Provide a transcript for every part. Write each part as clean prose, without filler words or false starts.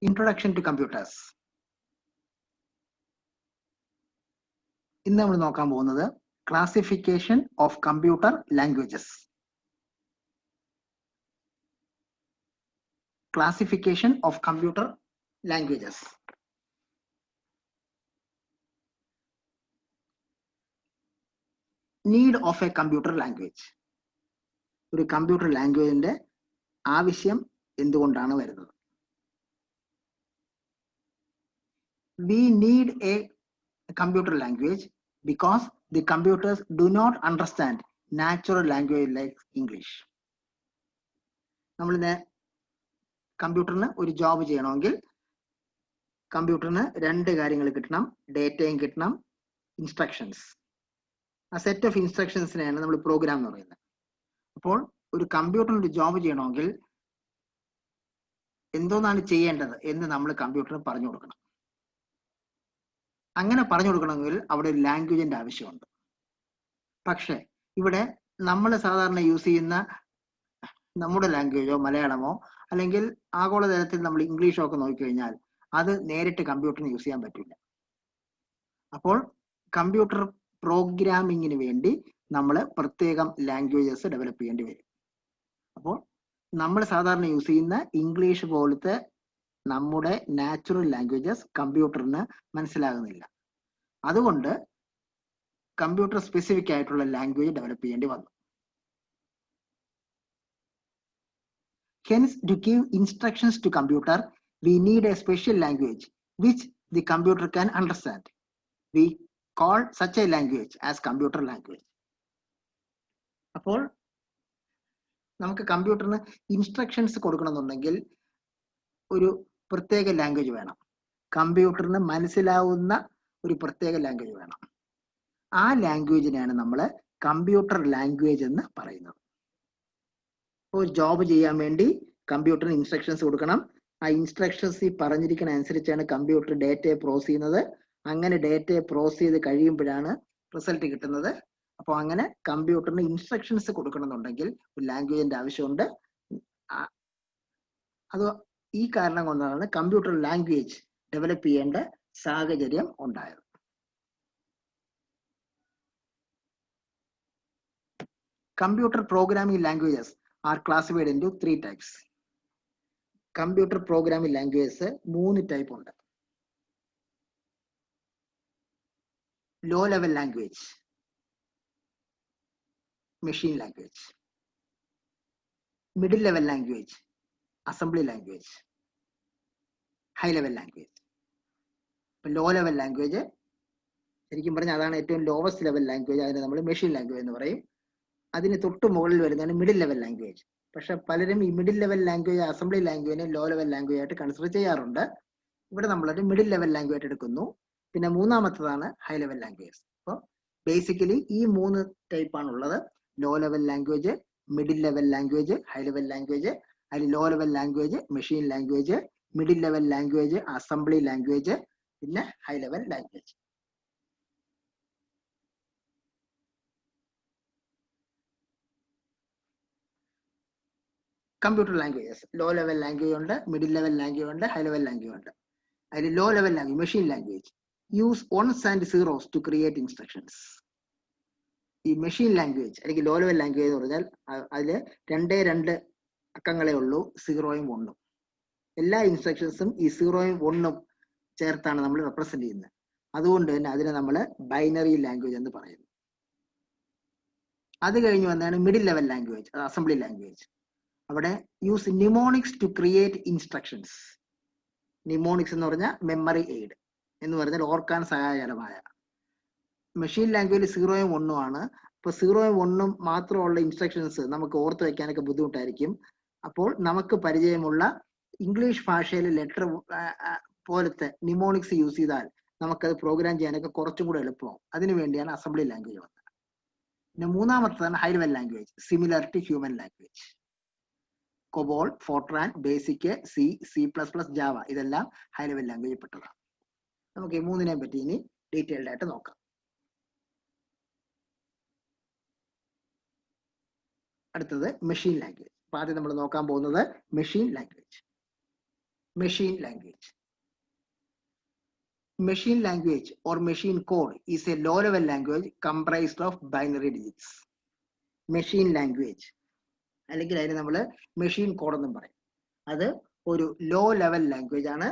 Introduction to computers. ഇന്ന് നമ്മൾ നോക്കാൻ പോകുന്നത് classification of computer languages. Classification of computer languages. Need of a computer language. ഒരു computer ലാംഗ്വേജിന്റെ ആവശ്യം എന്തുകൊണ്ടാണ് വരുന്നത്? We need a computer language because the computers do not understand natural language like English. നമ്മളിന്ന് കമ്പ്യൂട്ടറിന് ഒരു ജോബ് ചെയ്യണമെങ്കിൽ കമ്പ്യൂട്ടറിന് രണ്ട് കാര്യങ്ങൾ കിട്ടണം, ഡേറ്റയും കിട്ടണം, ഇൻസ്ട്രക്ഷൻസ്. ആ സെറ്റ് ഓഫ് ഇൻസ്ട്രക്ഷൻസിനെയാണ് നമ്മൾ പ്രോഗ്രാം എന്ന് പറയുന്നത്. അപ്പോൾ ഒരു കമ്പ്യൂട്ടറിന് ഒരു ജോബ് ചെയ്യണമെങ്കിൽ എന്തോന്നാണ് ചെയ്യേണ്ടത് എന്ന് നമ്മൾ കമ്പ്യൂട്ടറിന് പറഞ്ഞു കൊടുക്കണം. അങ്ങനെ പറഞ്ഞു കൊടുക്കണമെങ്കിൽ അവിടെ ഒരു ലാംഗ്വേജിന്റെ ആവശ്യമുണ്ട്. പക്ഷെ ഇവിടെ നമ്മൾ സാധാരണ യൂസ് ചെയ്യുന്ന നമ്മുടെ ലാംഗ്വേജോ മലയാളമോ അല്ലെങ്കിൽ ആഗോളതലത്തിൽ നമ്മൾ ഇംഗ്ലീഷോ ഒക്കെ നോക്കിക്കഴിഞ്ഞാൽ അത് നേരിട്ട് കമ്പ്യൂട്ടറിന് യൂസ് ചെയ്യാൻ പറ്റില്ല. അപ്പോൾ കമ്പ്യൂട്ടർ പ്രോഗ്രാമിങ്ങിന് വേണ്ടി നമ്മൾ പ്രത്യേകം ലാംഗ്വേജസ് ഡെവലപ്പ് ചെയ്യേണ്ടി വരും. അപ്പോൾ നമ്മൾ സാധാരണ യൂസ് ചെയ്യുന്ന ഇംഗ്ലീഷ് പോലത്തെ നമ്മുടെ നാച്ചുറൽ ലാംഗ്വേജസ് കമ്പ്യൂട്ടറിന് മനസ്സിലാകുന്നില്ല. അതുകൊണ്ട് കമ്പ്യൂട്ടർ സ്പെസിഫിക് ആയിട്ടുള്ള ലാംഗ്വേജ് ഡെവലപ്പ് ചെയ്യേണ്ടി വന്നു. Hence, to give instructions to computer, we need a special language which the computer can understand. We call such a language as computer language. അപ്പോൾ നമുക്ക് കമ്പ്യൂട്ടറിന് instructions കൊടുക്കണമെന്നുണ്ടെങ്കിൽ ഒരു പ്രത്യേക language വേണം. കമ്പ്യൂട്ടറിന് മനസ്സിലാവുന്ന ഒരു പ്രത്യേക ലാംഗ്വേജ് വേണം. ആ ലാംഗ്വേജിനെയാണ് നമ്മൾ കമ്പ്യൂട്ടർ ലാംഗ്വേജ് എന്ന് പറയുന്നത്. ഒരു ജോബ് ചെയ്യാൻ വേണ്ടി കമ്പ്യൂട്ടറിന് ഇൻസ്ട്രക്ഷൻസ് കൊടുക്കണം. ആ ഇൻസ്ട്രക്ഷൻസ് ഈ പറഞ്ഞിരിക്കുന്ന അനുസരിച്ചാണ് കമ്പ്യൂട്ടർ ഡേറ്റയെ പ്രോസസ് ചെയ്യുന്നത്. അങ്ങനെ ഡേറ്റയെ പ്രോസസ് ചെയ്ത് കഴിയുമ്പോഴാണ് റിസൾട്ട് കിട്ടുന്നത്. അപ്പോൾ അങ്ങനെ കമ്പ്യൂട്ടറിന് ഇൻസ്ട്രക്ഷൻസ് കൊടുക്കണമെന്നുണ്ടെങ്കിൽ ഒരു ലാംഗ്വേജിന്റെ ആവശ്യമുണ്ട്. അത് ഈ കാരണം കൊണ്ടാണ് കമ്പ്യൂട്ടർ ലാംഗ്വേജ് ഡെവലപ്പ് ചെയ്യേണ്ട സാഹചര്യം ഉണ്ടായത്. Computer programming languages are classified into 3 types. Computer programming languages 3 type ഉണ്ട്. Low level language, machine language. Middle level language, assembly language. High level language. Low level language ശരിക്കും പറഞ്ഞാൽ അതാണ് ഏറ്റവും ലോവസ്റ്റ് ലെവൽ ലാംഗ്വേജ്. അതിനെ നമ്മൾ മെഷീൻ ലാംഗ്വേജ് എന്ന് പറയും. അതിന് തൊട്ട് മുകളിൽ വരുന്നതാണ് മിഡിൽ ലെവൽ ലാംഗ്വേജ്. പക്ഷെ പലരും ഈ മിഡിൽ ലെവൽ ലാംഗ്വേജ് അസംബ്ലി ലാംഗ്വേജിനെ ലോ ലെവൽ ലാംഗ്വേജ് ആയിട്ട് കൺസിഡർ ചെയ്യാറുണ്ട്. ഇവിടെ നമ്മളൊരു മിഡിൽ ലെവൽ ലാംഗ്വേജ് എടുക്കുന്നു. പിന്നെ മൂന്നാമത്തതാണ് ഹൈ ലെവൽ ലാംഗ്വേജ്. അപ്പോൾ ബേസിക്കലി ഈ 3 ടൈപ്പാണ് ഉള്ളത്. Low level language, middle level language, high level language. അതിൽ low level language machine language, middle level language assembly language, പിന്നെ high level language. Computer languages low level language ഉണ്ട്, middle level language ഉണ്ട്, high level language ഉണ്ട്. അതിൽ low level language machine language use ones and zeros to create instructions. ഈ machine language അല്ലെങ്കിൽ low level language എന്ന് പറഞ്ഞാൽ അതിൽ 2 അക്കങ്ങളെ ഉള്ളൂ, 0യും 1ഉം. എല്ലാ ഇൻസ്ട്രക്ഷൻസും ഈ 0യും 1ഉം ചേർത്താണ് നമ്മൾ റെപ്രസെന്റ് ചെയ്യുന്നത്. അതുകൊണ്ട് തന്നെ അതിനെ നമ്മൾ ബൈനറി ലാംഗ്വേജ് എന്ന് പറയുന്നു. അത് കഴിഞ്ഞ് വന്നതാണ് middle level language, assembly language. അവിടെ use mnemonics to create instructions. Mnemonics എന്ന് പറഞ്ഞാൽ മെമ്മറി എയ്ഡ് എന്ന് പറഞ്ഞാൽ ഓർക്കാൻ സഹായകരമായ. മെഷീൻ ലാംഗ്വേജിൽ 0യും 1ഉം ആണ്. ഇപ്പൊ 0യും 1ഉം മാത്രമുള്ള ഇൻസ്ട്രക്ഷൻസ് നമുക്ക് ഓർത്ത് വെക്കാനൊക്കെ ബുദ്ധിമുട്ടായിരിക്കും. അപ്പോൾ നമുക്ക് പരിചയമുള്ള ഇംഗ്ലീഷ് ഭാഷയിലെ ലെറ്റർ പോലത്തെ നിമോണിക്സ് യൂസ് ചെയ്താൽ നമുക്കത് പ്രോഗ്രാം ചെയ്യാനൊക്കെ കുറച്ചും കൂടെ എളുപ്പമാവും. അതിനു വേണ്ടിയാണ് അസംബ്ലി ലാംഗ്വേജ് വന്നത്. പിന്നെ മൂന്നാമത്തതാണ് high level language, similar to human language. COBOL, FORTRAN, BASIC, C, C++, Java ഇതെല്ലാം ഹൈ ലെവൽ ലാംഗ്വേജ് പെട്ടതാണ്. നമുക്ക് ഈ 3നെ പറ്റി ഇനി ഡീറ്റെയിൽഡ് ആയിട്ട് നോക്കാം. അടുത്തത് മെഷീൻ ലാംഗ്വേജ്. അപ്പൊ ആദ്യം നമ്മൾ നോക്കാൻ പോകുന്നത് machine language. Machine language. Machine language or machine code is a low-level language comprised of binary digits. Machine language അല്ലെങ്കിൽ അതിന് നമ്മൾ മെഷീൻ കോഡ് എന്നും പറയും. അത് ഒരു ലോ ലെവൽ ലാംഗ്വേജ് ആണ്,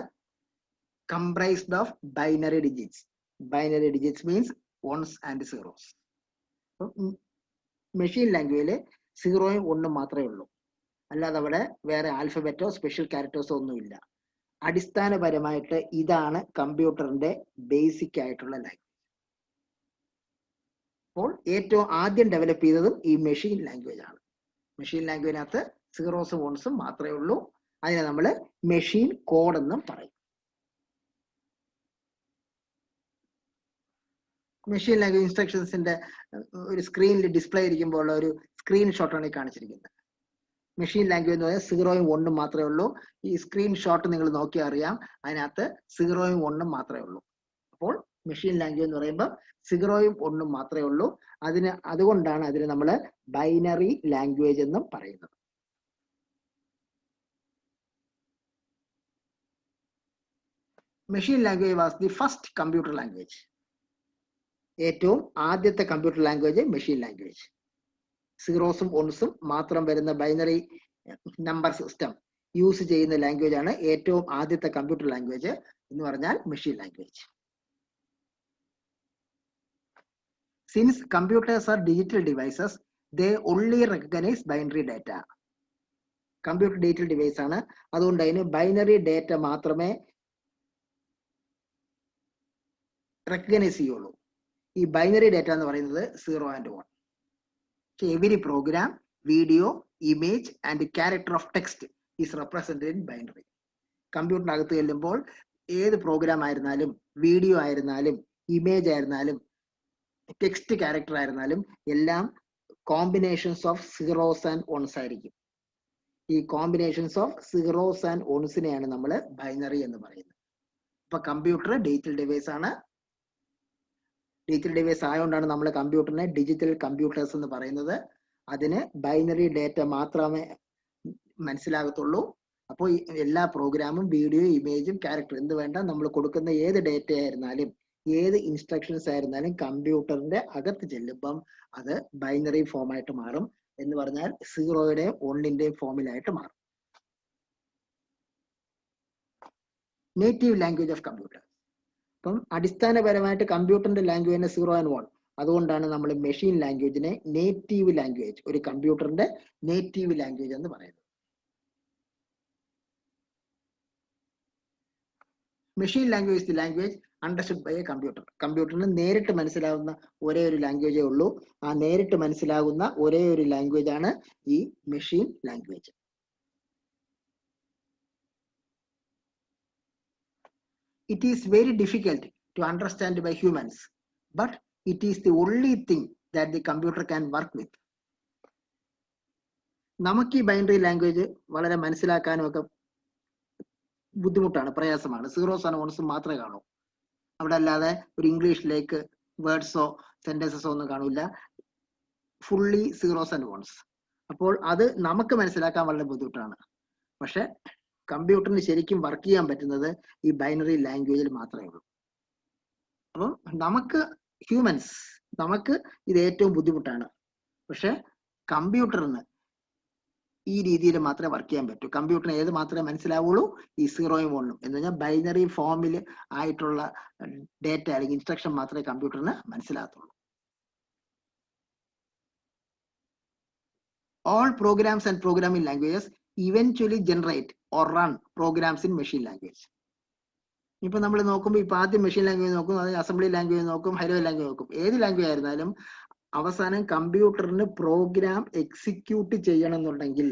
comprised of binary digits. Binary digits means ones and zeros. Machine ലാംഗ്വേജിൽ സീറോയും ഒന്നും മാത്രമേ ഉള്ളൂ, അല്ലാതെ അവിടെ വേറെ ആൽഫബറ്റോ സ്പെഷ്യൽ ക്യാരക്ടേഴ്സോ ഒന്നുമില്ല. അടിസ്ഥാനപരമായിട്ട് ഇതാണ് കമ്പ്യൂട്ടറിന്റെ ബേസിക് ആയിട്ടുള്ള ലാംഗ്വേജ്. അപ്പോൾ ഏറ്റവും ആദ്യം ഡെവലപ്പ് ചെയ്തതും ഈ മെഷീൻ ലാംഗ്വേജ് ആണ്. മെഷീൻ ലാംഗ്വേജിനകത്ത് സീറോസും വൺസും മാത്രമേ ഉള്ളൂ. അതിനെ നമ്മൾ മെഷീൻ കോഡ് എന്നും പറയും. മെഷീൻ ലാംഗ്വേജ് ഇൻസ്ട്രക്ഷൻസിന്റെ ഒരു സ്ക്രീനിൽ ഡിസ്പ്ലേ ഇരിക്കുമ്പോൾ ഒരു സ്ക്രീൻഷോട്ടാണ് ഈ കാണിച്ചിരിക്കുന്നത്. മെഷീൻ ലാംഗ്വേജ് എന്ന് പറഞ്ഞാൽ സീറോയും ഒന്നും മാത്രമേ ഉള്ളൂ. ഈ സ്ക്രീൻഷോട്ട് നിങ്ങൾ നോക്കിയാൽ അറിയാം, അതിനകത്ത് സീറോയും ഒന്നും മാത്രമേ ഉള്ളൂ. അപ്പോൾ മെഷീൻ ലാംഗ്വേജ് എന്ന് പറയുമ്പോൾ സീറോയും ഒന്നും മാത്രമേ ഉള്ളൂ. അതുകൊണ്ടാണ് അതിന് നമ്മൾ ബൈനറി ലാംഗ്വേജ് എന്നും പറയുന്നത്. Machine language was the first computer language. ഏറ്റവും ആദ്യത്തെ കമ്പ്യൂട്ടർ ലാംഗ്വേജ് മെഷീൻ ലാംഗ്വേജ്. സീറോസും ഒൺസും മാത്രം വരുന്ന ബൈനറി നമ്പർ സിസ്റ്റം യൂസ് ചെയ്യുന്ന ലാംഗ്വേജ് ആണ് ഏറ്റവും ആദ്യത്തെ കമ്പ്യൂട്ടർ ലാംഗ്വേജ് എന്ന് പറഞ്ഞാൽ machine language. Since computers are digital devices, they only recognise binary data. Computer digital device ആണ്, അതുകൊണ്ട് അതിന് ബൈനറി ഡാറ്റ മാത്രമേ റെക്കഗ്നൈസ് ചെയ്യുള്ളൂ. ഈ ബൈനറി ഡാറ്റ എന്ന് പറയുന്നത് 0 and 1. Every program, video, image and character of text is represented in binary. കമ്പ്യൂട്ടറിനകത്ത് ചെല്ലുമ്പോൾ ഏത് പ്രോഗ്രാം ആയിരുന്നാലും, വീഡിയോ ആയിരുന്നാലും, ഇമേജ് ആയിരുന്നാലും, ടെക്സ്റ്റ് ക്യാരക്ടർ ആയിരുന്നാലും എല്ലാം combinations of zeros and ones ആയിരിക്കും. ഈ കോമ്പിനേഷൻസ് ഓഫ് സീറോസ് ആൻഡ് വൺസിനെയാണ് നമ്മൾ ബൈനറി എന്ന് പറയുന്നത്. ഇപ്പൊ കമ്പ്യൂട്ടർ ഡിജിറ്റൽ ഡിവൈസ് ആണ്. ഡിജിറ്റൽ ഡിവൈസ് ആയതുകൊണ്ടാണ് നമ്മൾ കമ്പ്യൂട്ടറിനെ ഡിജിറ്റൽ കമ്പ്യൂട്ടേഴ്സ് എന്ന് പറയുന്നത്. അതിന് ബൈനറി ഡാറ്റ മാത്രമേ മനസ്സിലാകത്തുള്ളൂ. അപ്പോൾ എല്ലാ പ്രോഗ്രാമും, വീഡിയോ, ഇമേജും, ക്യാരക്ടർ എന്ത് വേണ്ട, നമ്മൾ കൊടുക്കുന്ന ഏത് ഡാറ്റ ആയിരുന്നാലും, ഏത് ഇൻസ്ട്രക്ഷൻസ് ആയിരുന്നാലും കമ്പ്യൂട്ടറിന്റെ അകത്ത് ചെല്ലുമ്പം അത് ബൈനറി ഫോമായിട്ട് മാറും. എന്ന് പറഞ്ഞാൽ സീറോയുടെയും ഒന്നിന്റെയും ഫോമിലായിട്ട് മാറും. Native language of computer. അപ്പം അടിസ്ഥാനപരമായിട്ട് കമ്പ്യൂട്ടറിന്റെ ലാംഗ്വേജിന് 0 and 1. അതുകൊണ്ടാണ് നമ്മൾ മെഷീൻ ലാംഗ്വേജിനെ നേറ്റീവ് ലാംഗ്വേജ്, ഒരു കമ്പ്യൂട്ടറിന്റെ നേറ്റീവ് ലാംഗ്വേജ് എന്ന് പറയുന്നത്. Machine language is the language understood by a computer. കമ്പ്യൂട്ടറിന് നേരിട്ട് മനസ്സിലാവുന്ന ഒരേ ഒരു ലാംഗ്വേജേ ഉള്ളൂ. ആ നേരിട്ട് മനസ്സിലാകുന്ന ഒരേ ഒരു ലാംഗ്വേജ് ആണ് ഈ machine language. It is very difficult to understand by humans, but it is the only thing that the computer can work with. നമുക്ക് ഈ ബൈനറി ലാംഗ്വേജ് വളരെ മനസ്സിലാക്കാനും ഒക്കെ ബുദ്ധിമുട്ടാണ്, പ്രയാസമാണ്. സീറോസ് ആൻഡ് വൺസും മാത്രമേ കാണൂ. അവിടെ അല്ലാതെ ഒരു ഇംഗ്ലീഷിലേക്ക് വേർഡ്സോ സെന്റൻസസോ ഒന്നും കാണൂല. Fully zeros and ones. അപ്പോൾ അത് നമുക്ക് മനസ്സിലാക്കാൻ വളരെ ബുദ്ധിമുട്ടാണ്. പക്ഷെ കമ്പ്യൂട്ടറിന് ശരിക്കും വർക്ക് ചെയ്യാൻ പറ്റുന്നത് ഈ ബൈനറി ലാംഗ്വേജിൽ മാത്രമേ ഉള്ളൂ. അപ്പം നമുക്ക് ഹ്യൂമൻസ്, നമുക്ക് ഇത് ഏറ്റവും ബുദ്ധിമുട്ടാണ്. പക്ഷെ കമ്പ്യൂട്ടറിന് ഈ രീതിയിൽ മാത്രമേ വർക്ക് ചെയ്യാൻ പറ്റൂ. കമ്പ്യൂട്ടറിന് ഏത് മാത്രമേ മനസ്സിലാവുള്ളൂ? ഈ 0 1 എന്ന് പറഞ്ഞാൽ ബൈനറി ഫോമിൽ ആയിട്ടുള്ള ഡേറ്റ അല്ലെങ്കിൽ ഇൻസ്ട്രക്ഷൻ മാത്രമേ കമ്പ്യൂട്ടറിന് മനസ്സിലാകത്തുള്ളൂ. All programs and programming languages eventually generate or run programs in machine language. ഇപ്പൊ നമ്മൾ നോക്കുമ്പോൾ ഇപ്പൊ ആദ്യം മെഷീൻ ലാംഗ്വേജ് നോക്കും, അത് അസംബ്ലി ലാംഗ്വേജ് നോക്കും, ഹൈ ലെവൽ ലാംഗ്വേജ് നോക്കും. ഏത് ലാംഗ്വേജ് ആയിരുന്നാലും അവസാനം കമ്പ്യൂട്ടറിന് പ്രോഗ്രാം എക്സിക്യൂട്ട് ചെയ്യണം എന്നുണ്ടെങ്കിൽ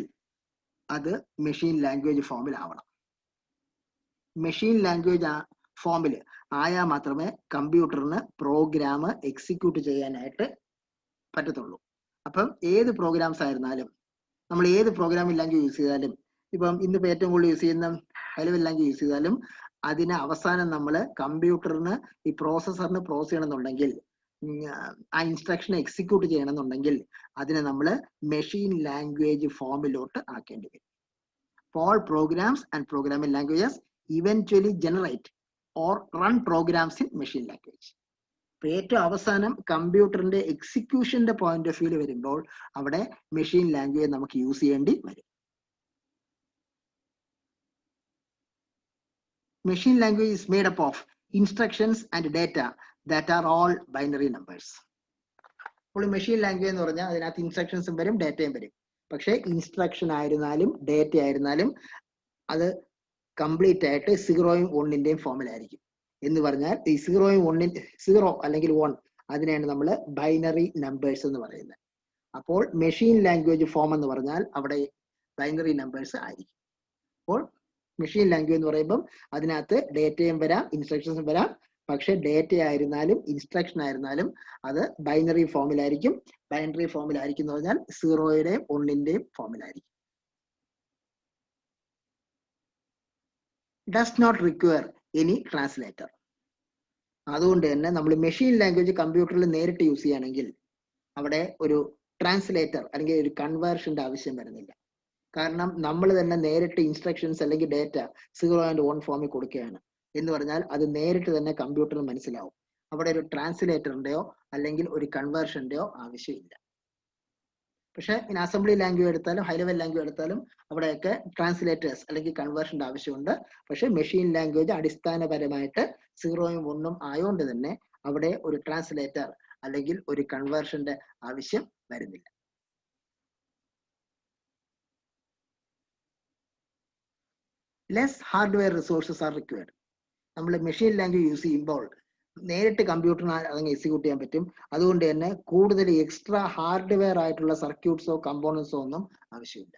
അത് മെഷീൻ ലാംഗ്വേജ് ഫോമിലാവണം. മെഷീൻ ലാംഗ്വേജ് ഫോമിൽ ആയാൽ മാത്രമേ കമ്പ്യൂട്ടറിന് പ്രോഗ്രാം എക്സിക്യൂട്ട് ചെയ്യാനായിട്ട് പറ്റത്തുള്ളൂ. അപ്പം ഏത് പ്രോഗ്രാംസ് ആയിരുന്നാലും, നമ്മൾ ഏത് പ്രോഗ്രാമിംഗ് ലാംഗ്വേജ് യൂസ് ചെയ്താലും, ഇപ്പം ഇന്നിപ്പോൾ ഏറ്റവും കൂടുതൽ യൂസ് ചെയ്യുന്ന ഹൈ ലെവൽ ലാംഗ്വേജ് യൂസ് ചെയ്താലും അതിന് അവസാനം നമ്മൾ കമ്പ്യൂട്ടറിന് ഈ പ്രോസസ്സറിന് പ്രോസസ് ചെയ്യണമെന്നുണ്ടെങ്കിൽ, ആ ഇൻസ്ട്രക്ഷൻ എക്സിക്യൂട്ട് ചെയ്യണമെന്നുണ്ടെങ്കിൽ അതിനെ നമ്മൾ മെഷീൻ ലാംഗ്വേജ് ഫോമിലോട്ട് ആക്കേണ്ടി വരും. all programs and programming languages eventually generate or run programs in machine language. ഏറ്റവും അവസാനം കമ്പ്യൂട്ടറിന്റെ എക്സിക്യൂഷന്റെ പോയിന്റ് ഓഫ് വ്യൂല് വരുമ്പോൾ അവിടെ മെഷീൻ ലാംഗ്വേജ് നമുക്ക് യൂസ് ചെയ്യേണ്ടി വരും. Machine language is made up of instructions and data that are all binary numbers. അപ്പോൾ machine language എന്ന് പറഞ്ഞാൽ അതിനകത്ത് ഇൻസ്ട്രക്ഷൻസും വരും ഡേറ്റയും വരും. പക്ഷേ ഇൻസ്ട്രക്ഷൻ ആയിരുന്നാലും ഡേറ്റ ആയിരുന്നാലും അത് കംപ്ലീറ്റ് ആയിട്ട് 0യും 1ന്റെയും ഫോമിലായിരിക്കും. എന്ന് പറഞ്ഞാൽ ഈ 0യും 0 അല്ലെങ്കിൽ 1 അതിനെയാണ് നമ്മൾ ബൈനറി നമ്പേഴ്സ് എന്ന് പറയുന്നത്. അപ്പോൾ മെഷീൻ ലാംഗ്വേജ് ഫോം എന്ന് പറഞ്ഞാൽ അവിടെ ബൈനറി നമ്പേഴ്സ് ആയിരിക്കും. അപ്പോൾ മെഷീൻ ലാംഗ്വേജ് എന്ന് പറയുമ്പോൾ അതിനകത്ത് ഡേറ്റയും വരാം ഇൻസ്ട്രക്ഷൻസും വരാം. പക്ഷെ ഡേറ്റ ആയിരുന്നാലും ഇൻസ്ട്രക്ഷൻ ആയിരുന്നാലും അത് ബൈനറി ഫോമിലായിരിക്കും. ബൈനറി ഫോമിലായിരിക്കും എന്ന് പറഞ്ഞാൽ 0യുടെയും 1ന്റെയും ഫോമിലായിരിക്കും. Does not require any translator. അതുകൊണ്ട് തന്നെ നമ്മൾ മെഷീൻ ലാംഗ്വേജ് കമ്പ്യൂട്ടറിൽ നേരിട്ട് യൂസ് ചെയ്യുകയാണെങ്കിൽ അവിടെ ഒരു ട്രാൻസ്ലേറ്റർ അല്ലെങ്കിൽ ഒരു കൺവേർഷന്റെ ആവശ്യം വരുന്നില്ല. കാരണം നമ്മൾ തന്നെ നേരിട്ട് ഇൻസ്ട്രക്ഷൻസ് അല്ലെങ്കിൽ ഡേറ്റ 0 and 1 ഫോമിൽ കൊടുക്കുകയാണ് എന്ന് പറഞ്ഞാൽ അത് നേരിട്ട് തന്നെ കമ്പ്യൂട്ടറിന് മനസ്സിലാവും. അവിടെ ഒരു ട്രാൻസ്ലേറ്ററിന്റെയോ അല്ലെങ്കിൽ ഒരു കൺവേർഷന്റെയോ ആവശ്യമില്ല. പക്ഷെ ഇൻ അസംബ്ലി ലാംഗ്വേജ് എടുത്താലും ഹൈ ലെവൽ ലാംഗ്വേജ് എടുത്താലും അവിടെയൊക്കെ ട്രാൻസ്ലേറ്റേഴ്സ് അല്ലെങ്കിൽ കൺവേർഷന്റെ ആവശ്യമുണ്ട്. പക്ഷെ മെഷീൻ ലാംഗ്വേജ് അടിസ്ഥാനപരമായിട്ട് 0യും 1ഉം ആയതുകൊണ്ട് തന്നെ അവിടെ ഒരു ട്രാൻസ്ലേറ്റർ അല്ലെങ്കിൽ ഒരു കൺവേർഷന്റെ ആവശ്യം വരുന്നില്ല. Less hardware resources are required. നമ്മൾ മെഷീൻ ലാംഗ്വേജ് യൂസ് ചെയ്യുമ്പോൾ നേരിട്ട് കമ്പ്യൂട്ടറിന് അതങ്ങ് എക്സിക്യൂട്ട് ചെയ്യാൻ പറ്റും. അതുകൊണ്ട് തന്നെ കൂടുതൽ എക്സ്ട്രാ ഹാർഡ്വെയർ ആയിട്ടുള്ള സർക്യൂട്ട്സോ കമ്പോണൻസോ ഒന്നും ആവശ്യമില്ല.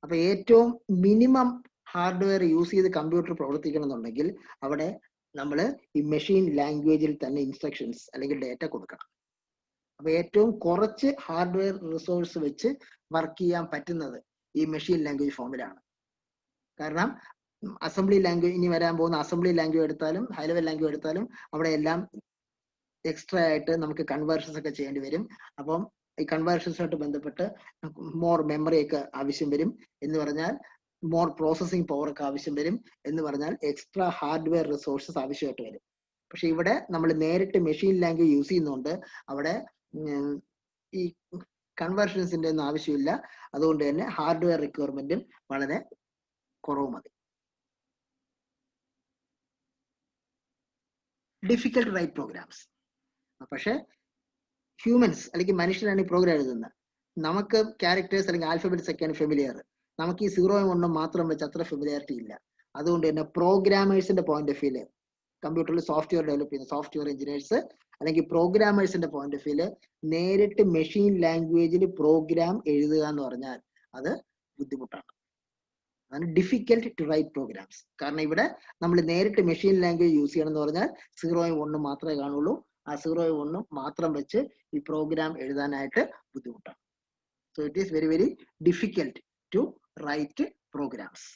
അപ്പൊ ഏറ്റവും മിനിമം ഹാർഡ്വെയർ യൂസ് ചെയ്ത് കമ്പ്യൂട്ടർ പ്രവർത്തിക്കണം എന്നുണ്ടെങ്കിൽ അവിടെ നമ്മൾ ഈ മെഷീൻ ലാംഗ്വേജിൽ തന്നെ ഇൻസ്ട്രക്ഷൻസ് അല്ലെങ്കിൽ ഡേറ്റ കൊടുക്കണം. അപ്പൊ ഏറ്റവും കുറച്ച് ഹാർഡ്വെയർ റിസോഴ്സ് വെച്ച് വർക്ക് ചെയ്യാൻ പറ്റുന്നത് ഈ മെഷീൻ ലാംഗ്വേജ് ഫോമിലാണ്. കാരണം അസംബ്ലി ലാംഗ്വേജ് ഇനി വരാൻ പോകുന്ന അസംബ്ലി ലാംഗ്വേജ് എടുത്താലും ഹൈ ലെവൽ ലാംഗ്വേജ് എടുത്താലും അവിടെ എല്ലാം എക്സ്ട്രാ ആയിട്ട് നമുക്ക് കൺവേർഷൻസ് ഒക്കെ ചെയ്യേണ്ടി വരും. അപ്പം ഈ കൺവേർഷൻസുമായിട്ട് ബന്ധപ്പെട്ട് മോർ മെമ്മറി ഒക്കെ ആവശ്യം വരും. എന്ന് പറഞ്ഞാൽ മോർ പ്രോസസിങ് പവർ ഒക്കെ ആവശ്യം വരും. എന്ന് പറഞ്ഞാൽ എക്സ്ട്രാ ഹാർഡ്വെയർ റിസോഴ്സസ് ആവശ്യമായിട്ട് വരും. പക്ഷെ ഇവിടെ നമ്മൾ നേരിട്ട് മെഷീൻ ലാംഗ്വേജ് യൂസ് ചെയ്യുന്നതുകൊണ്ട് അവിടെ ഈ കൺവേർഷൻസിന്റെ ഒന്നും ആവശ്യമില്ല. അതുകൊണ്ട് തന്നെ ഹാർഡ്വെയർ റിക്വയർമെന്റും വളരെ കുറവ് മതി. Difficult write programs. പക്ഷെ ഹ്യൂമൻസ് അല്ലെങ്കിൽ മനുഷ്യരാണ് ഈ പ്രോഗ്രാം എഴുതുന്നത്. നമുക്ക് ക്യാരക്ടേഴ്സ് അല്ലെങ്കിൽ ആൽഫബറ്റ്സ് ഒക്കെയാണ് ഫെമിലിയർ. നമുക്ക് ഈ 0യും 1ഉം മാത്രം വെച്ച് അത്ര ഫെമിലിയാരിറ്റി ഇല്ല. അതുകൊണ്ട് തന്നെ പ്രോഗ്രാമേഴ്സിന്റെ പോയിന്റ് ഓഫ് വ്യൂല് കമ്പ്യൂട്ടറിൽ സോഫ്റ്റ്വെയർ ഡെവലപ്പ് ചെയ്യുന്ന സോഫ്റ്റ്വെയർ എഞ്ചിനീയേഴ്സ് അല്ലെങ്കിൽ പ്രോഗ്രാമേഴ്സിന്റെ പോയിന്റ് ഓഫ് വ്യൂല് നേരിട്ട് മെഷീൻ ലാംഗ്വേജിൽ പ്രോഗ്രാം എഴുതുക എന്ന് പറഞ്ഞാൽ അത് ബുദ്ധിമുട്ടാണ്. അതാണ് ഡിഫിക്കൽട്ട് ടു റൈറ്റ് പ്രോഗ്രാംസ്. കാരണം ഇവിടെ നമ്മൾ നേരിട്ട് മെഷീൻ ലാംഗ്വേജ് യൂസ് ചെയ്യണം എന്ന് പറഞ്ഞാൽ 0യും 1ഉം മാത്രമേ കാണുള്ളൂ. ആ 0യും 1ഉം മാത്രം വെച്ച് ഈ പ്രോഗ്രാം എഴുതാനായിട്ട് ബുദ്ധിമുട്ടാണ്. So it is very very difficult to write programs.